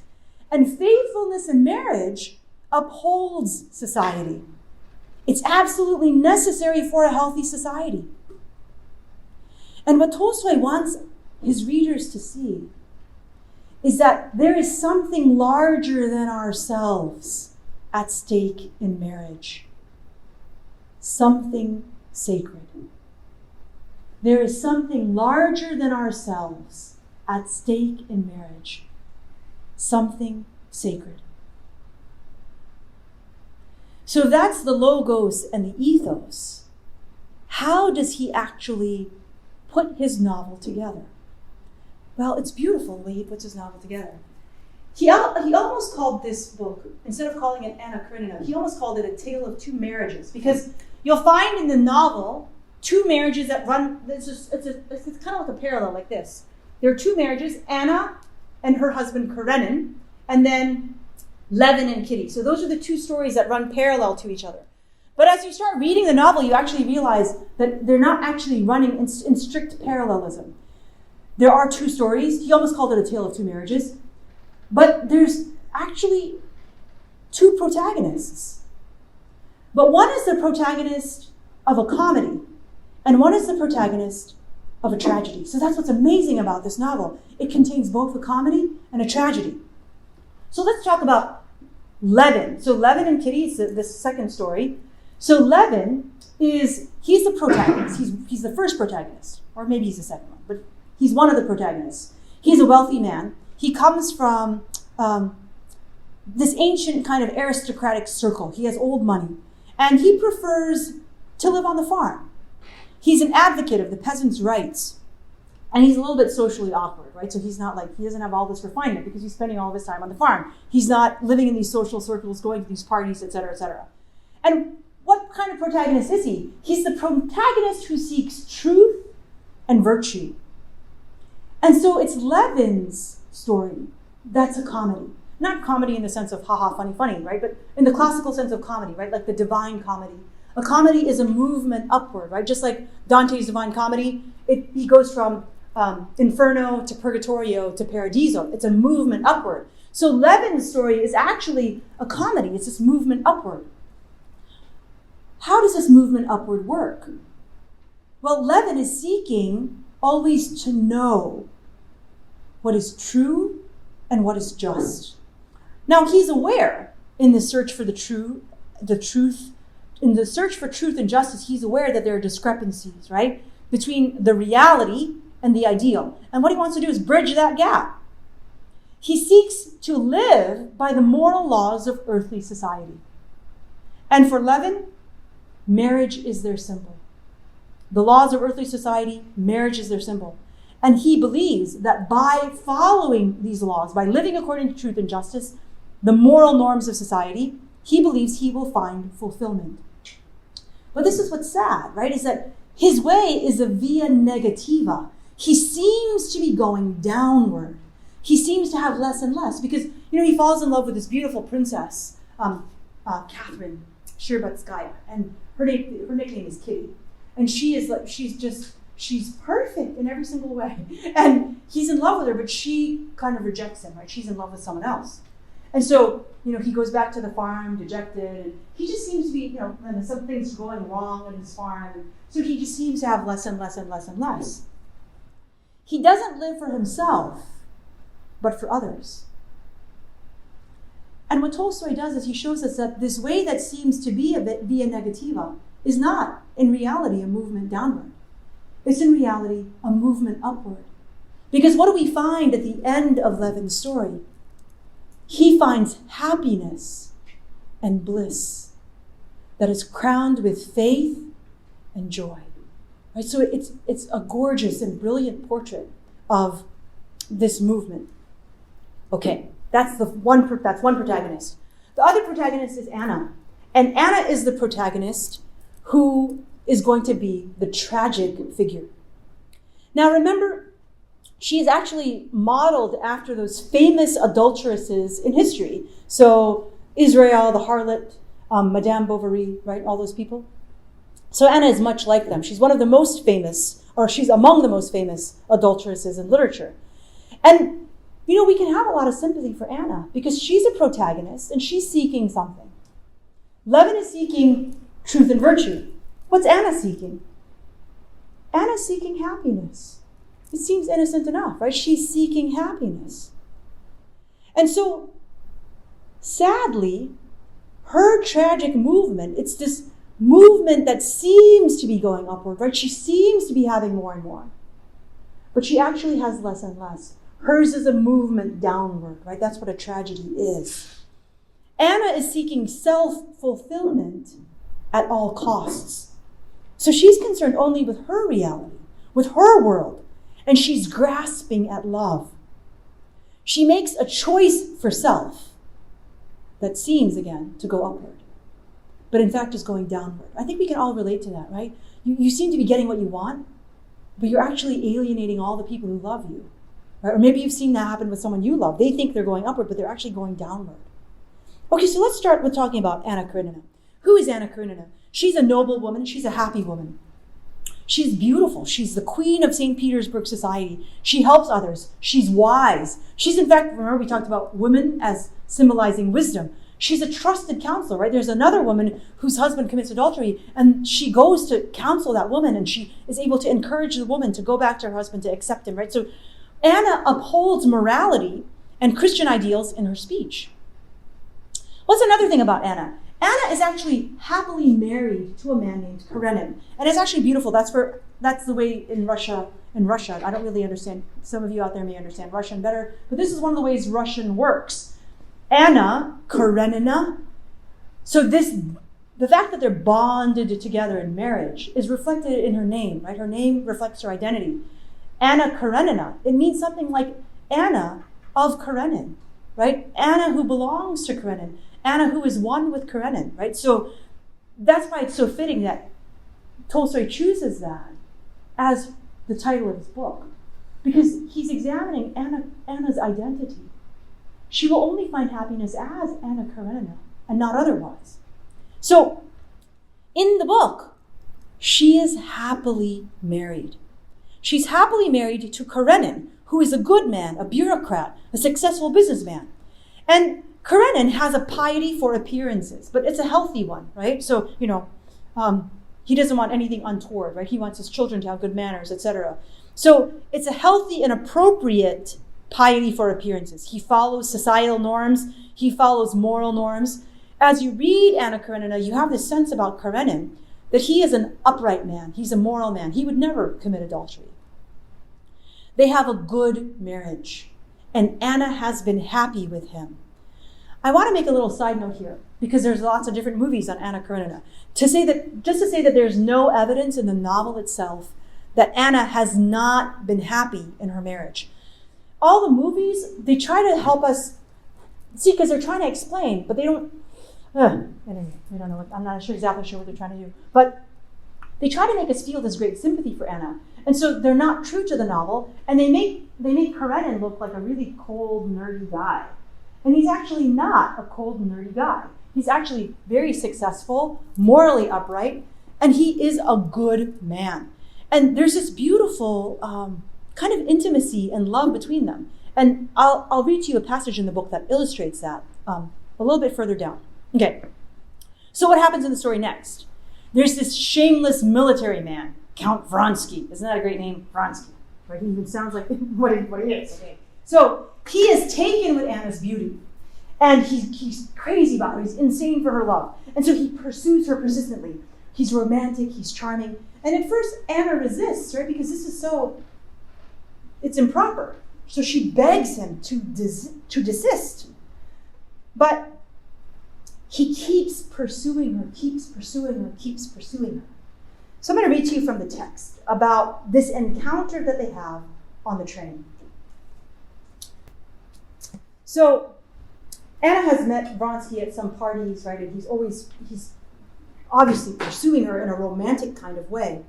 And faithfulness in marriage upholds society. It's absolutely necessary for a healthy society. And what Tolstoy wants his readers to see is that there is something larger than ourselves at stake in marriage. Something sacred. There is something larger than ourselves at stake in marriage. Something sacred. So that's the logos and the ethos. How does he actually put his novel together? Well, it's beautiful the way he puts his novel together. He almost called this book, instead of calling it Anna Karenina, he almost called it A Tale of Two Marriages, because you'll find in the novel two marriages that run, it's kind of like a parallel like this. There are two marriages, Anna and her husband Karenin, and then Levin and Kitty. So those are the two stories that run parallel to each other. But as you start reading the novel, you actually realize that they're not actually running in strict parallelism. There are two stories. He almost called it A Tale of Two Marriages. But there's actually two protagonists. But one is the protagonist of a comedy, and one is the protagonist of a tragedy. So that's what's amazing about this novel. It contains both a comedy and a tragedy. So let's talk about Levin. So Levin and Kitty is the second story. So Levin he's the protagonist. He's the first protagonist, or maybe he's the second one, but he's one of the protagonists. He's a wealthy man. He comes from this ancient kind of aristocratic circle. He has old money, and he prefers to live on the farm. He's an advocate of the peasants' rights, and he's a little bit socially awkward, right? So he's not like, he doesn't have all this refinement because he's spending all of his time on the farm. He's not living in these social circles, going to these parties, etc., etc. And what kind of protagonist is he? He's the protagonist who seeks truth and virtue. And so it's Levin's story that's a comedy. Not comedy in the sense of haha, funny, funny, right? But in the classical sense of comedy, right? Like the divine comedy. A comedy is a movement upward, right? Just like Dante's Divine Comedy, he goes from Inferno to Purgatorio to Paradiso. It's a movement upward. So Levin's story is actually a comedy. It's this movement upward. How does this movement upward work? Well, Levin is seeking always to know what is true and what is just. Now, he's aware in the search for the truth in the search for truth and justice, he's aware that there are discrepancies, right, between the reality and the ideal. And what he wants to do is bridge that gap. He seeks to live by the moral laws of earthly society. And for Levin, marriage is their symbol. The laws of earthly society, marriage is their symbol. And he believes that by following these laws, by living according to truth and justice, the moral norms of society, he believes he will find fulfillment. But this is what's sad, right? Is that his way is a via negativa. He seems to be going downward. He seems to have less and less because, he falls in love with this beautiful princess, Catherine Sherbatskaya, and her nickname is Kitty. And she's perfect in every single way. And he's in love with her, but she kind of rejects him, right? She's in love with someone else. And so, he goes back to the farm dejected, and he just seems to be, and some things are going wrong on his farm. And so he just seems to have less and less and less and less. He doesn't live for himself, but for others. And what Tolstoy does is he shows us that this way that seems to be a bit via negativa is not, in reality, a movement downward. It's in reality a movement upward. Because what do we find at the end of Levin's story? He finds happiness and bliss that is crowned with faith and joy. Right? So it's a gorgeous and brilliant portrait of this movement. Okay, that's one protagonist. The other protagonist is Anna. And Anna is the protagonist who is going to be the tragic figure. Now remember, she is actually modeled after those famous adulteresses in history. So Israel, the harlot, Madame Bovary, right? All those people. So Anna is much like them. She's one of the most famous, or she's among the most famous adulteresses in literature. And, we can have a lot of sympathy for Anna because she's a protagonist and she's seeking something. Levin is seeking truth and virtue. What's Anna seeking? Anna's seeking happiness. It seems innocent enough, right? She's seeking happiness. And so, sadly, her tragic movement, it's this movement that seems to be going upward, right? She seems to be having more and more. But she actually has less and less. Hers is a movement downward, right? That's what a tragedy is. Anna is seeking self-fulfillment at all costs. So she's concerned only with her reality, with her world, and she's grasping at love. She makes a choice for self that seems, again, to go upward, but in fact is going downward. I think we can all relate to that, right? You seem to be getting what you want, but you're actually alienating all the people who love you. Right? Or maybe you've seen that happen with someone you love. They think they're going upward, but they're actually going downward. Okay, so let's start with talking about Anna Karenina. Who is Anna Karenina? She's a noble woman. She's a happy woman. She's beautiful. She's the queen of St. Petersburg society. She helps others. She's wise. She's, in fact, remember we talked about women as symbolizing wisdom. She's a trusted counselor, right? There's another woman whose husband commits adultery, and she goes to counsel that woman, and she is able to encourage the woman to go back to her husband to accept him, right? So Anna upholds morality and Christian ideals in her speech. What's another thing about Anna? Anna is actually happily married to a man named Karenin. And it's actually beautiful. That's the way in Russia. I don't really understand. Some of you out there may understand Russian better, but this is one of the ways Russian works. Anna Karenina. So the fact that they're bonded together in marriage is reflected in her name, right? Her name reflects her identity. Anna Karenina. It means something like Anna of Karenin, right? Anna who belongs to Karenin. Anna who is one with Karenin, right? So that's why it's so fitting that Tolstoy chooses that as the title of his book, because he's examining Anna's identity. She will only find happiness as Anna Karenina and not otherwise. So in the book, she is happily married. She's happily married to Karenin, who is a good man, a bureaucrat, a successful businessman. And Karenin has a piety for appearances, but it's a healthy one, right? So, he doesn't want anything untoward, right? He wants his children to have good manners, etc. So it's a healthy and appropriate piety for appearances. He follows societal norms. He follows moral norms. as you read Anna Karenina, you have this sense about Karenin that he is an upright man. He's a moral man. He would never commit adultery. They have a good marriage, and Anna has been happy with him. I want to make a little side note here, because there's lots of different movies on Anna Karenina. Just to say that there's no evidence in the novel itself that Anna has not been happy in her marriage. All the movies, they try to help us see, because they're trying to explain, but they don't. Anyway, we don't know. I'm not exactly sure what they're trying to do, but they try to make us feel this great sympathy for Anna, and so they're not true to the novel, and they make Karenin look like a really cold, nerdy guy, and he's actually not a cold, nerdy guy. He's actually very successful, morally upright, and he is a good man. And there's this beautiful kind of intimacy and love between them. And I'll read to you a passage in the book that illustrates that a little bit further down. Okay, so what happens in the story next? There's this shameless military man, Count Vronsky. Isn't that a great name? Vronsky. Right? He even sounds like what he is. Okay. So he is taken with Anna's beauty. And he's crazy about her. He's insane for her love. And so he pursues her persistently. He's romantic. He's charming. And at first, Anna resists, right? Because this is it's improper. So she begs him to desist. But he keeps pursuing her, keeps pursuing her, keeps pursuing her. So I'm going to read to you from the text about this encounter that they have on the train. So Anna has met Vronsky at some parties, right? And he's obviously pursuing her in a romantic kind of way.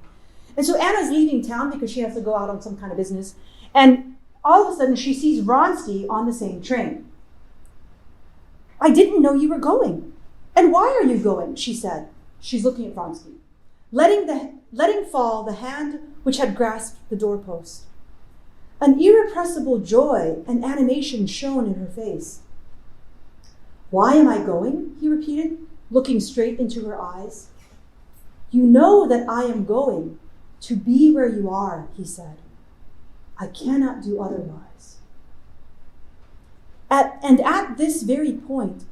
And so Anna's leaving town because she has to go out on some kind of business. And all of a sudden she sees Vronsky on the same train. "I didn't know you were going. And why are you going?" she said. She's looking at Vronsky, letting fall the hand which had grasped the doorpost. An irrepressible joy and animation shone in her face. "Why am I going?" he repeated, looking straight into her eyes. "You know that I am going to be where you are," he said. "I cannot do otherwise." At this very point,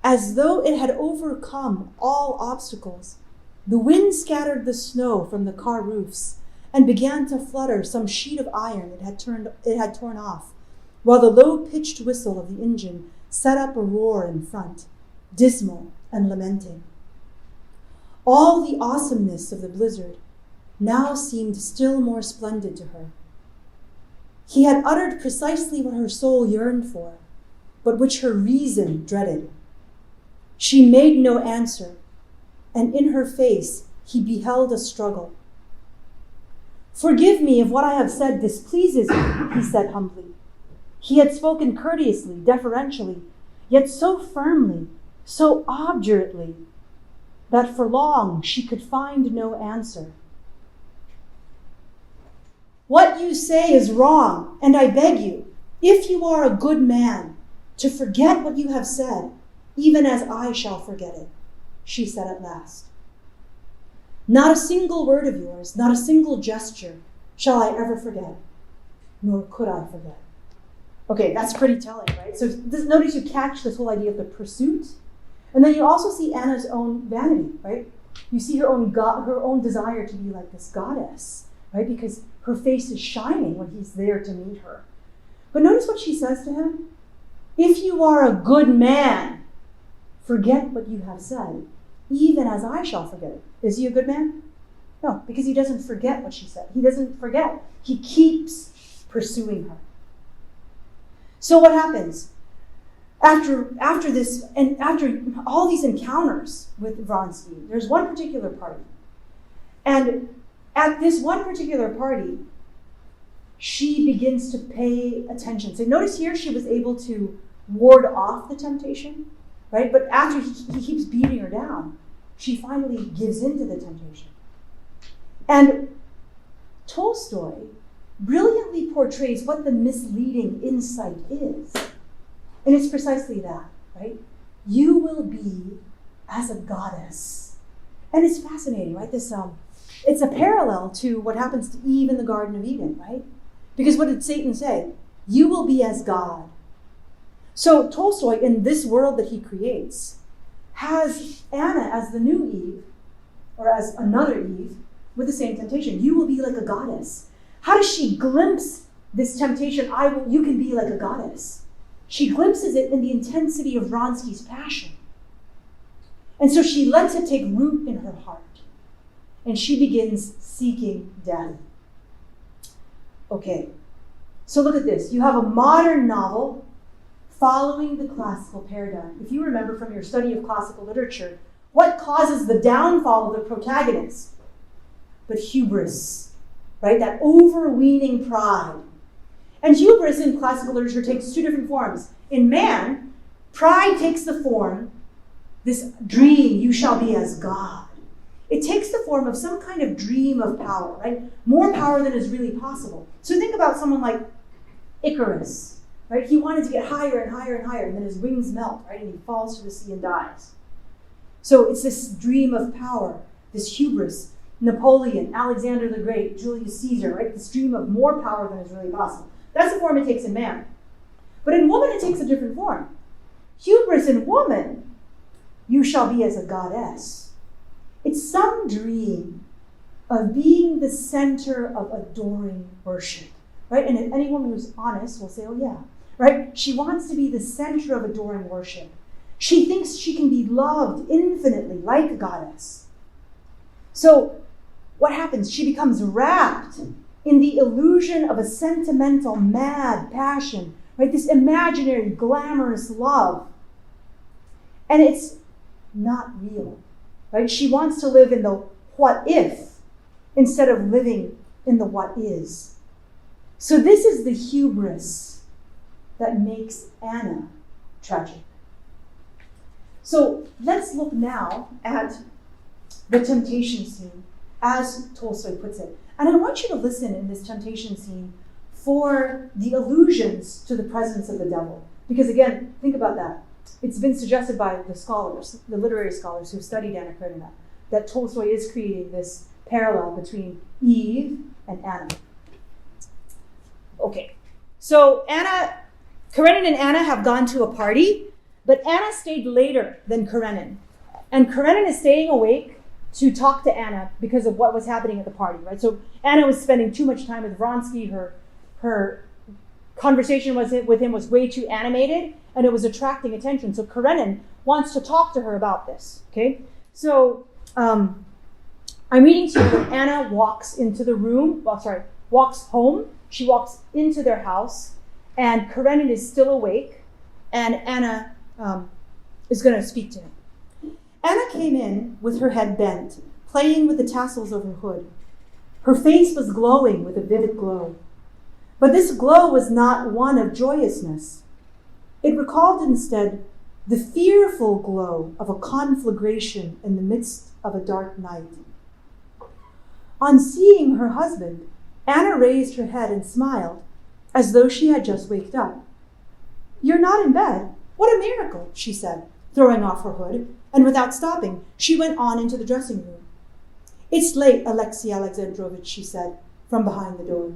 as though it had overcome all obstacles, the wind scattered the snow from the car roofs and began to flutter some sheet of iron it had torn off, while the low-pitched whistle of the engine set up a roar in front, dismal and lamenting. All the awesomeness of the blizzard now seemed still more splendid to her. He had uttered precisely what her soul yearned for, but which her reason dreaded. She made no answer, and in her face he beheld a struggle. "Forgive me if what I have said displeases you," he said humbly. He had spoken courteously, deferentially, yet so firmly, so obdurately, that for long she could find no answer. "What you say is wrong, and I beg you, if you are a good man, to forget what you have said, even as I shall forget it," she said at last. "Not a single word of yours, not a single gesture shall I ever forget, nor could I forget." Okay, that's pretty telling, right? So notice you catch this whole idea of the pursuit, and then you also see Anna's own vanity, right? You see her own desire to be like this goddess, right? Because her face is shining when he's there to meet her. But notice what she says to him. "If you are a good man, forget what you have said, even as I shall forget it." Is he a good man? No, because he doesn't forget what she said. He doesn't forget. He keeps pursuing her. So what happens? After this, and after all these encounters with Vronsky, there's one particular party. And at this one particular party, she begins to pay attention. So notice here she was able to ward off the temptation, right? But after he keeps beating her down, she finally gives in to the temptation. And Tolstoy brilliantly portrays what the misleading insight is. And it's precisely that, right? You will be as a goddess. And it's fascinating, right? It's a parallel to what happens to Eve in the Garden of Eden, right? Because what did Satan say? You will be as God. So Tolstoy, in this world that he creates, has Anna as the new Eve, or as another Eve, with the same temptation. You will be like a goddess. How does she glimpse this temptation? You can be like a goddess. She glimpses it in the intensity of Vronsky's passion. And so she lets it take root in her heart. And she begins seeking death. Okay, so look at this. You have a modern novel following the classical paradigm. If you remember from your study of classical literature, what causes the downfall of the protagonist? But hubris, right? That overweening pride. And hubris in classical literature takes two different forms. In man, pride takes the form, this dream, you shall be as God. It takes the form of some kind of dream of power, right? More power than is really possible. So think about someone like Icarus, right? He wanted to get higher and higher and higher, and then his wings melt, right? And he falls to the sea and dies. So it's this dream of power, this hubris. Napoleon, Alexander the Great, Julius Caesar, right? This dream of more power than is really possible. That's the form it takes in man. But in woman, it takes a different form. Hubris in woman, you shall be as a goddess. It's some dream of being the center of adoring worship, right? And any woman who's honest will say, oh yeah, right? She wants to be the center of adoring worship. She thinks she can be loved infinitely like a goddess. So what happens? She becomes wrapped in the illusion of a sentimental, mad passion, right? This imaginary, glamorous love. And it's not real, right? She wants to live in the what if instead of living in the what is. So this is the hubris that makes Anna tragic. So let's look now at the temptation scene, as Tolstoy puts it. And I want you to listen in this temptation scene for the allusions to the presence of the devil. Because again, think about that. It's been suggested by the scholars, the literary scholars who've studied Anna Karenina, that Tolstoy is creating this parallel between Eve and Anna. Okay, so Karenin and Anna have gone to a party, but Anna stayed later than Karenin. And Karenin is staying awake to talk to Anna because of what was happening at the party, right? So Anna was spending too much time with Vronsky. Her conversation with him was way too animated, and it was attracting attention. So Karenin wants to talk to her about this, okay? So I'm reading to you that Anna walks home. She walks into their house, and Karenin is still awake, and Anna is going to speak to him. Anna came in with her head bent, playing with the tassels of her hood. Her face was glowing with a vivid glow. But this glow was not one of joyousness. It recalled instead the fearful glow of a conflagration in the midst of a dark night. On seeing her husband, Anna raised her head and smiled, as though she had just waked up. "You're not in bed? What a miracle," she said, throwing off her hood, and without stopping, she went on into the dressing room. "It's late, Alexei Alexandrovich," she said, from behind the door.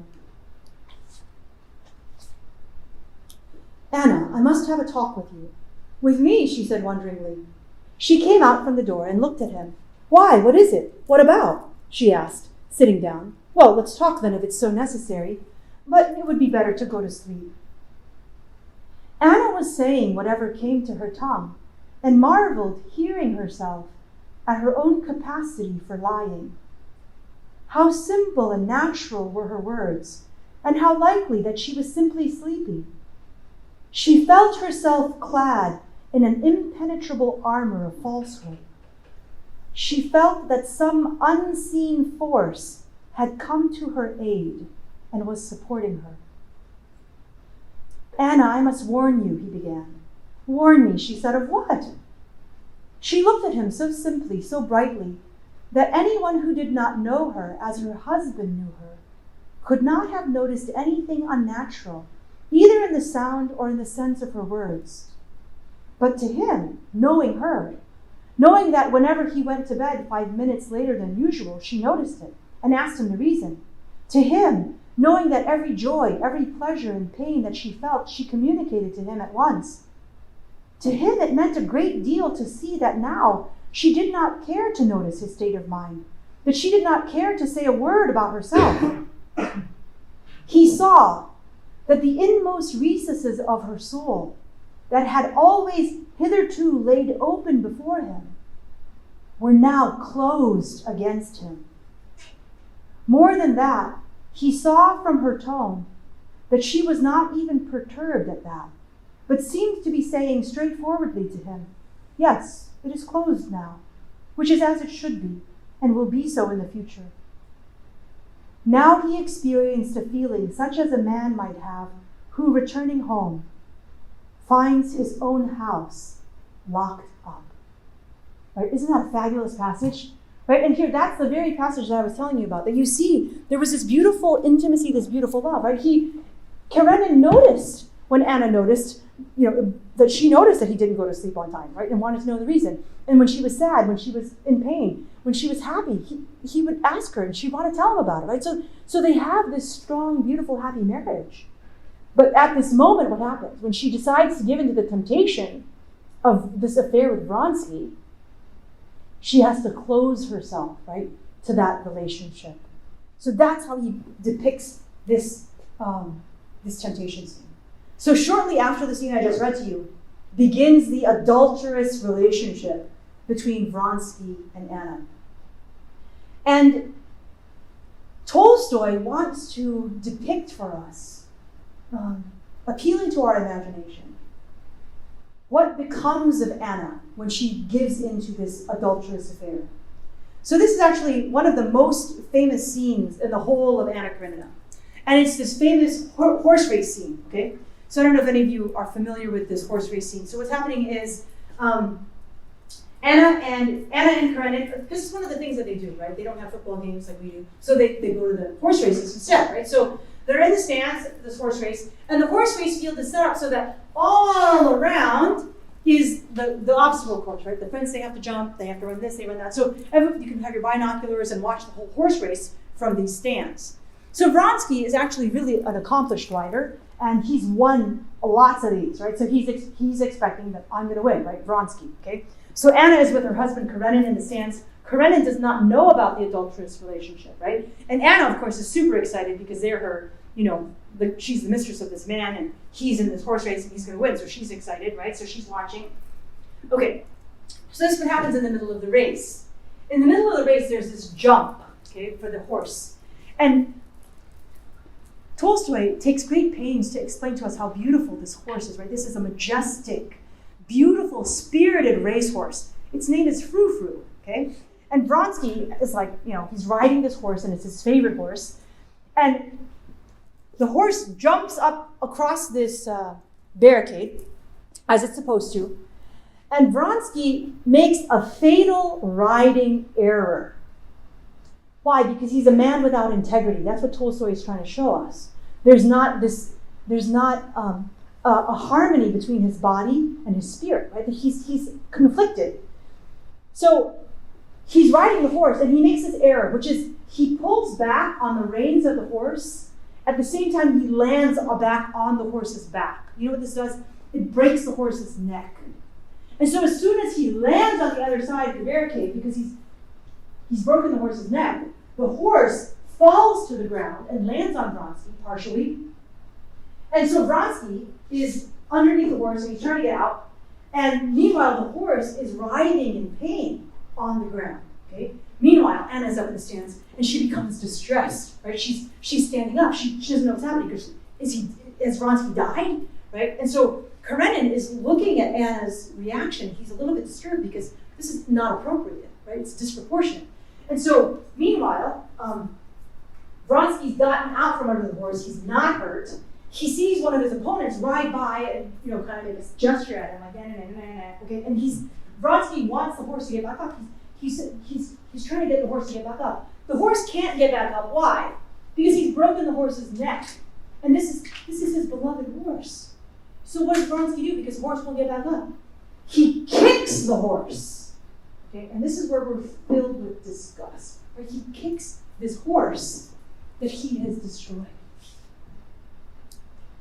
"Anna, I must have a talk with you." "With me?" she said wonderingly. She came out from the door and looked at him. "Why, what is it? What about?" she asked, sitting down. "Well, let's talk then if it's so necessary, but it would be better to go to sleep." Anna was saying whatever came to her tongue, and marveled, hearing herself, at her own capacity for lying. How simple and natural were her words, and how likely that she was simply sleepy. She felt herself clad in an impenetrable armor of falsehood. She felt that some unseen force had come to her aid and was supporting her. "Anna, I must warn you," he began. "Warn me," she said, "of what?" She looked at him so simply, so brightly, that anyone who did not know her as her husband knew her could not have noticed anything unnatural, either in the sound or in the sense of her words. But to him, knowing her, knowing that whenever he went to bed 5 minutes later than usual, she noticed it and asked him the reason. To him, knowing that every joy, every pleasure and pain that she felt, she communicated to him at once. To him, it meant a great deal to see that now she did not care to notice his state of mind, that she did not care to say a word about herself. He saw that the inmost recesses of her soul, that had always hitherto laid open before him, were now closed against him. More than that, he saw from her tone that she was not even perturbed at that, but seemed to be saying straightforwardly to him, yes, it is closed now, which is as it should be, and will be so in the future. Now he experienced a feeling such as a man might have who, returning home, finds his own house locked up. Right? Isn't that a fabulous passage? Right? And here, that's the very passage that I was telling you about, that you see there was this beautiful intimacy, this beautiful love. Right? Karenin noticed when Anna noticed, that she noticed that he didn't go to sleep on time, right? And wanted to know the reason. And when she was sad, when she was in pain, when she was happy, he would ask her and she'd want to tell him about it, right? So they have this strong, beautiful, happy marriage. But at this moment, what happens? When she decides to give into the temptation of this affair with Vronsky, she has to close herself, right, to that relationship. So that's how he depicts this temptation scene. So shortly after the scene I just read to you, begins the adulterous relationship between Vronsky and Anna. And Tolstoy wants to depict for us, appealing to our imagination, what becomes of Anna when she gives into this adulterous affair. So this is actually one of the most famous scenes in the whole of Anna Karenina. And it's this famous horse race scene, okay? So I don't know if any of you are familiar with this horse race scene. So what's happening is Anna and Karenin, this is one of the things that they do, right? They don't have football games like we do. So they go to the horse races instead, right? So they're in the stands, this horse race, and the horse race field is set up so that all around is the obstacle course, right? The fence they have to jump, they have to run this, they run that. So you can have your binoculars and watch the whole horse race from these stands. So Vronsky is actually really an accomplished rider, and he's won lots of these, right? So he's expecting that I'm going to win, right? Vronsky, okay? So Anna is with her husband Karenin in the stands. Karenin does not know about the adulterous relationship, right? And Anna, of course, is super excited because they're her, she's the mistress of this man, and he's in this horse race, and he's going to win. So she's excited, right? So she's watching. Okay, so this is what happens in the middle of the race. In the middle of the race, there's this jump, okay, for the horse. And Tolstoy takes great pains to explain to us how beautiful this horse is, right? This is a majestic, beautiful, spirited racehorse. Its name is Frou-Frou, okay? And Vronsky is like, he's riding this horse, and it's his favorite horse. And the horse jumps up across this barricade, as it's supposed to, and Vronsky makes a fatal riding error. Why? Because he's a man without integrity. That's what Tolstoy is trying to show us. There's not a harmony between his body and his spirit, right? He's conflicted. So he's riding the horse, and he makes this error, which is he pulls back on the reins of the horse. At the same time, he lands back on the horse's back. You know what this does? It breaks the horse's neck. And so as soon as he lands on the other side of the barricade, because he's broken the horse's neck, the horse falls to the ground and lands on Vronsky, partially. And so Vronsky is underneath the horse, and he's trying to get out. And meanwhile, the horse is writhing in pain on the ground. Okay. Meanwhile, Anna's up in the stands, and she becomes distressed. Right? She's standing up. She doesn't know what's happening because has Vronsky died? Right? And so Karenin is looking at Anna's reaction. He's a little bit disturbed because this is not appropriate. Right? It's disproportionate. And so, meanwhile, Vronsky's gotten out from under the horse. He's not hurt. He sees one of his opponents ride by and kind of make a gesture at him like okay. And Vronsky wants the horse to get back up. He's trying to get the horse to get back up. The horse can't get back up. Why? Because he's broken the horse's neck, and this is his beloved horse. So what does Vronsky do? Because the horse won't get back up. He kicks the horse. Okay, and this is where we're filled with disgust. Right? He kicks this horse that he has destroyed.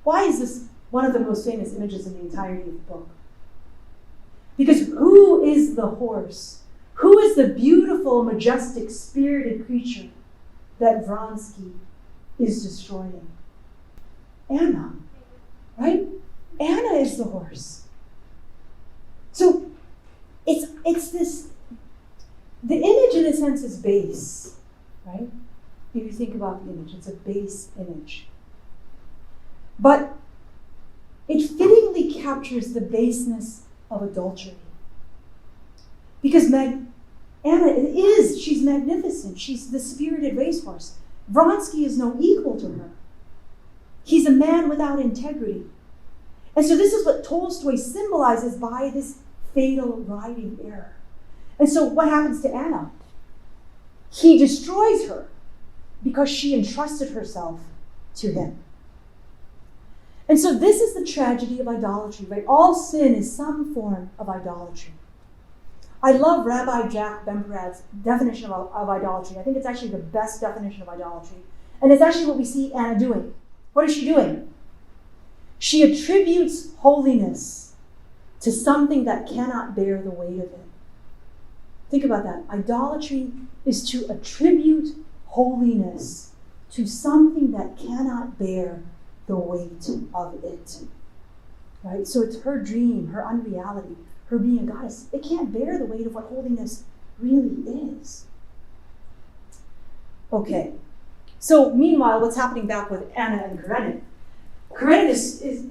Why is this one of the most famous images in the entirety of the book? Because who is the horse? Who is the beautiful, majestic, spirited creature that Vronsky is destroying? Anna, right? Anna is the horse. So it's this, the image in a sense is base, right? If you think about the image, it's a base image. But it fittingly captures the baseness of adultery. Because she's magnificent. She's the spirited racehorse. Vronsky is no equal to her. He's a man without integrity. And so this is what Tolstoy symbolizes by this fatal riding error. And so what happens to Anna? He destroys her because she entrusted herself to him. And so this is the tragedy of idolatry, right? All sin is some form of idolatry. I love Rabbi Jack Ben-Perad's definition of idolatry. I think it's actually the best definition of idolatry. And it's actually what we see Anna doing. What is she doing? She attributes holiness to something that cannot bear the weight of it. Think about that. Idolatry is to attribute holiness to something that cannot bear the weight of it. Right? So it's her dream, her unreality, her being a goddess. It can't bear the weight of what holiness really is. Okay. So meanwhile, what's happening back with Anna and Karenin?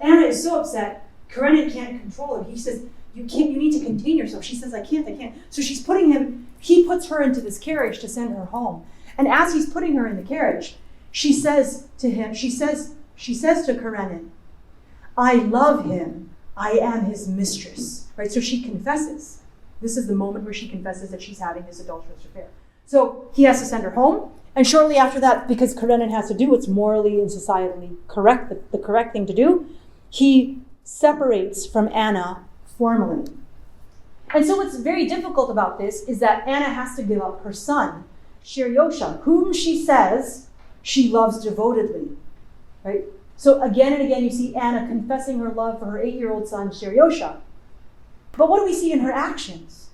Anna is so upset, Karenin can't control her. He says, you need to contain yourself. She says, I can't. So he puts her into this carriage to send her home. And as he's putting her in the carriage, she says to Karenin, I love him. I am his mistress. Right? So she confesses. This is the moment where she confesses that she's having this adulterous affair. So he has to send her home. And shortly after that, because Karenin has to do what's morally and societally correct, the correct thing to do, he separates from Anna formally. And so what's very difficult about this is that Anna has to give up her son, Sheryosha, whom she says she loves devotedly. Right? So again and again, you see Anna confessing her love for her 8-year-old son, Sheryosha. But what do we see in her actions?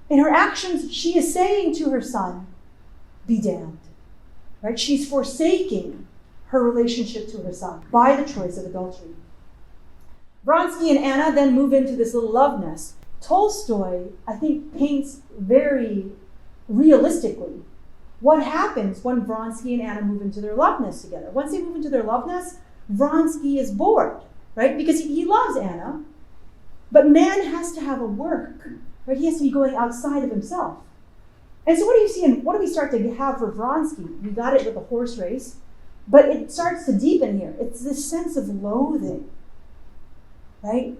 In her actions, she is saying to her son, be damned. Right? She's forsaking her relationship to her son by the choice of adultery. Vronsky and Anna then move into this little love nest. Tolstoy, I think, paints very realistically what happens when Vronsky and Anna move into their love nest together. Once they move into their love nest, Vronsky is bored, right? Because he loves Anna, but man has to have a work, right? He has to be going outside of himself. And so what do you see and what do we start to have for Vronsky? We got it with the horse race, but it starts to deepen here. It's this sense of loathing, right?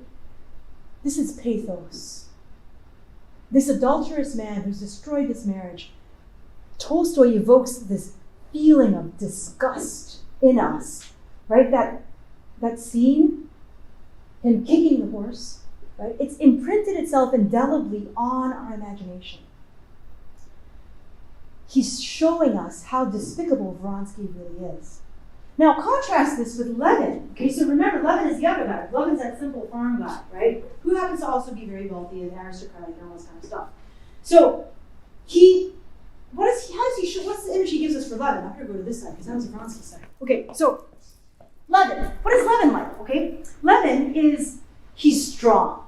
This is pathos. This adulterous man who's destroyed this marriage. Tolstoy evokes this feeling of disgust in us, right? That scene, him kicking the horse, right? It's imprinted itself indelibly on our imagination. He's showing us how despicable Vronsky really is. Now contrast this with Levin. Okay, so remember, Levin is the other guy. Levin's that simple farm guy, right? Who happens to also be very wealthy and aristocratic and all this kind of stuff. So what's the image he gives us for Levin? I'm going to go to this side because that was Vronsky's side. Okay, so Levin. What is Levin like? Okay, Levin he's strong.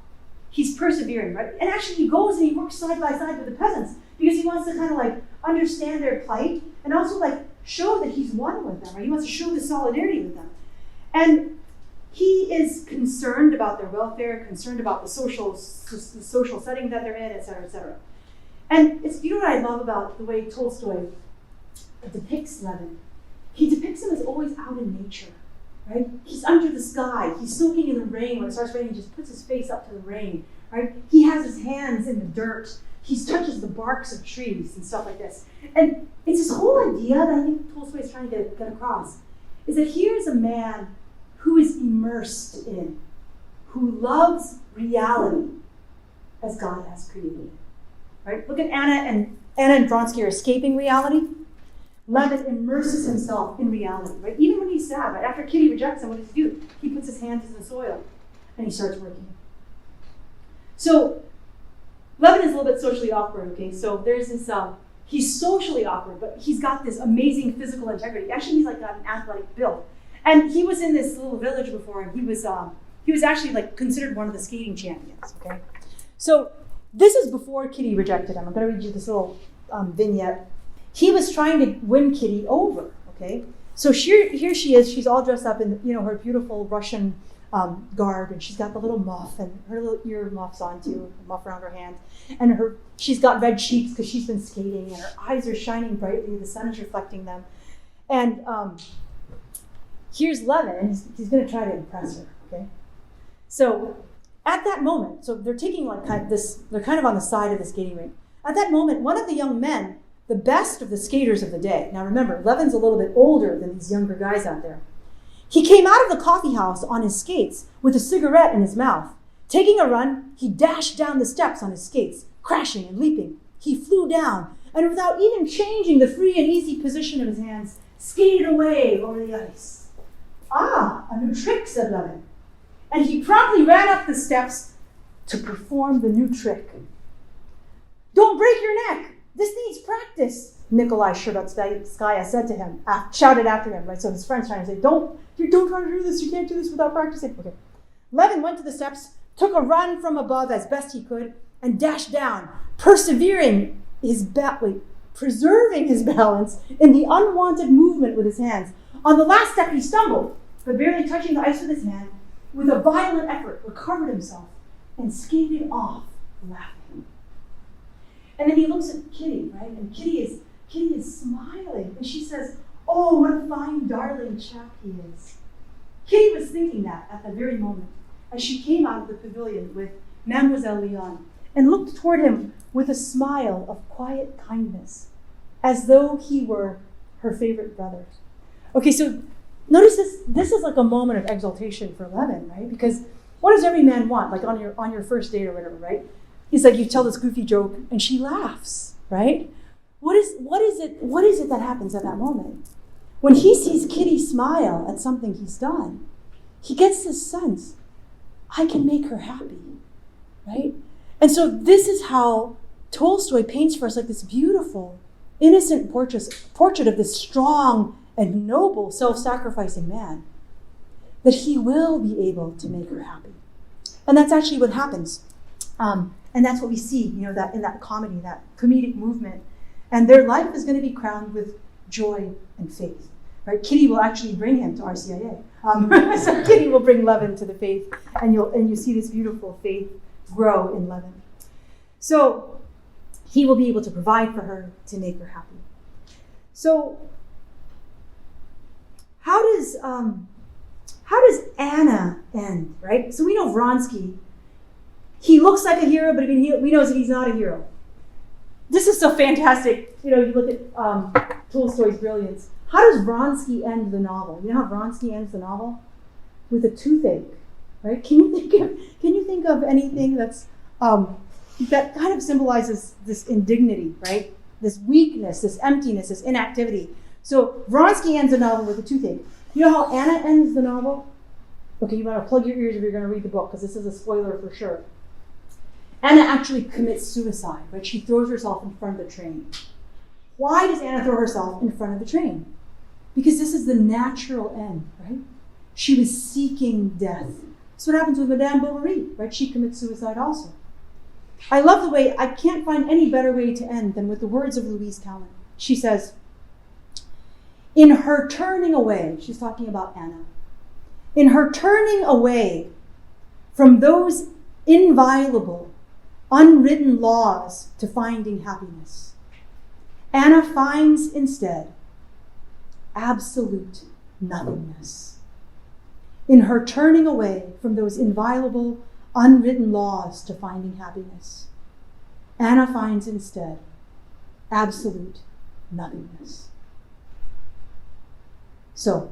He's persevering, right? And actually he goes and he works side by side with the peasants because he wants to kind of like understand their plight and also like show that he's one with them, right? He wants to show the solidarity with them. And he is concerned about their welfare, concerned about the social setting that they're in, et cetera, et cetera. And you know what I love about the way Tolstoy depicts Levin? He depicts him as always out in nature, right? He's under the sky. He's soaking in the rain. When it starts raining, he just puts his face up to the rain, right? He has his hands in the dirt. He touches the barks of trees and stuff like this. And it's this whole idea that I think Tolstoy is trying to get across, is that here's a man who is immersed in, who loves reality as God has created. Right? Look at Anna and Vronsky are escaping reality. Levin immerses himself in reality, right? Even when he's sad, right? After Kitty rejects him, what does he do? He puts his hands in the soil and he starts working. So Levin is a little bit socially awkward, okay? So there's this, he's socially awkward, but he's got this amazing physical integrity. Actually, he's like got an athletic build. And he was in this little village before, and he was actually like considered one of the skating champions, okay? So this is before Kitty rejected him. I'm gonna read you this little vignette. He was trying to win Kitty over, okay? So here she is, she's all dressed up in, her beautiful Russian garb, and she's got the little muff and her little ear muffs on too, a muff around her hand. And she's got red cheeks because she's been skating, and her eyes are shining brightly, the sun is reflecting them. And here's Levin, and he's gonna try to impress her, okay? So at that moment, so they're taking they're kind of on the side of the skating rink. At that moment, one of the young men, the best of the skaters of the day, now remember, Levin's a little bit older than these younger guys out there. He came out of the coffee house on his skates with a cigarette in his mouth. Taking a run, he dashed down the steps on his skates, crashing and leaping. He flew down, and without even changing the free and easy position of his hands, skated away over the ice. Ah, a new trick, said Levin. And he promptly ran up the steps to perform the new trick. Don't break your neck. This needs practice, Nikolai Shurdutskaya said to him, shouted after him, right? So his friend's trying to say, don't try to do this. You can't do this without practicing. Okay. Levin went to the steps, took a run from above as best he could, and dashed down, preserving his balance in the unwanted movement with his hands. On the last step, he stumbled, but barely touching the ice with his hand, with a violent effort, recovered himself and skated off, laughing. And then he looks at Kitty, right? And Kitty is smiling, and she says, "Oh, what a fine, darling chap he is." Kitty was thinking that at the very moment as she came out of the pavilion with Mademoiselle Leon and looked toward him with a smile of quiet kindness, as though he were her favorite brother. Okay, so notice this is like a moment of exaltation for Levin, right? Because what does every man want? Like on your first date or whatever, right? He's like, you tell this goofy joke and she laughs, right? What is it that happens at that moment? When he sees Kitty smile at something he's done, he gets this sense, I can make her happy, right? And so this is how Tolstoy paints for us like this beautiful, innocent portrait of this strong and noble, self-sacrificing man, that he will be able to make her happy. And that's actually what happens. And that's what we see, that in that comedy, that comedic movement. And their life is going to be crowned with joy and faith. Right? Kitty will actually bring him to RCIA. So Kitty will bring Levin to the faith, and you see this beautiful faith grow in Levin. So he will be able to provide for her, to make her happy. So how does Anna end, right? So we know Vronsky, he looks like a hero, but we know that he's not a hero. This is so fantastic. You look at Tolstoy's brilliance. How does Vronsky end the novel? You know how Vronsky ends the novel? With a toothache, right? Can you think of anything that's that kind of symbolizes this indignity, right? This weakness, this emptiness, this inactivity. So Vronsky ends the novel with a toothache. You know how Anna ends the novel? Okay, you want to plug your ears if you're going to read the book, because this is a spoiler for sure. Anna actually commits suicide, right? She throws herself in front of the train. Why does Anna throw herself in front of the train? Because this is the natural end, right? She was seeking death. That's what happens with Madame Bovary, right? She commits suicide also. I love the way, I can't find any better way to end than with the words of Louise Callan. She says, in her turning away, she's talking about Anna, in her turning away from those inviolable, unwritten laws to finding happiness, Anna finds instead absolute nothingness. In her turning away from those inviolable, unwritten laws to finding happiness, Anna finds instead absolute nothingness. So,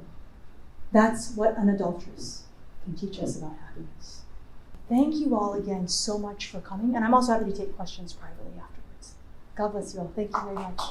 that's what an adulteress can teach us about happiness. Thank you all again so much for coming, and I'm also happy to take questions privately afterwards. God bless you all. Thank you very much.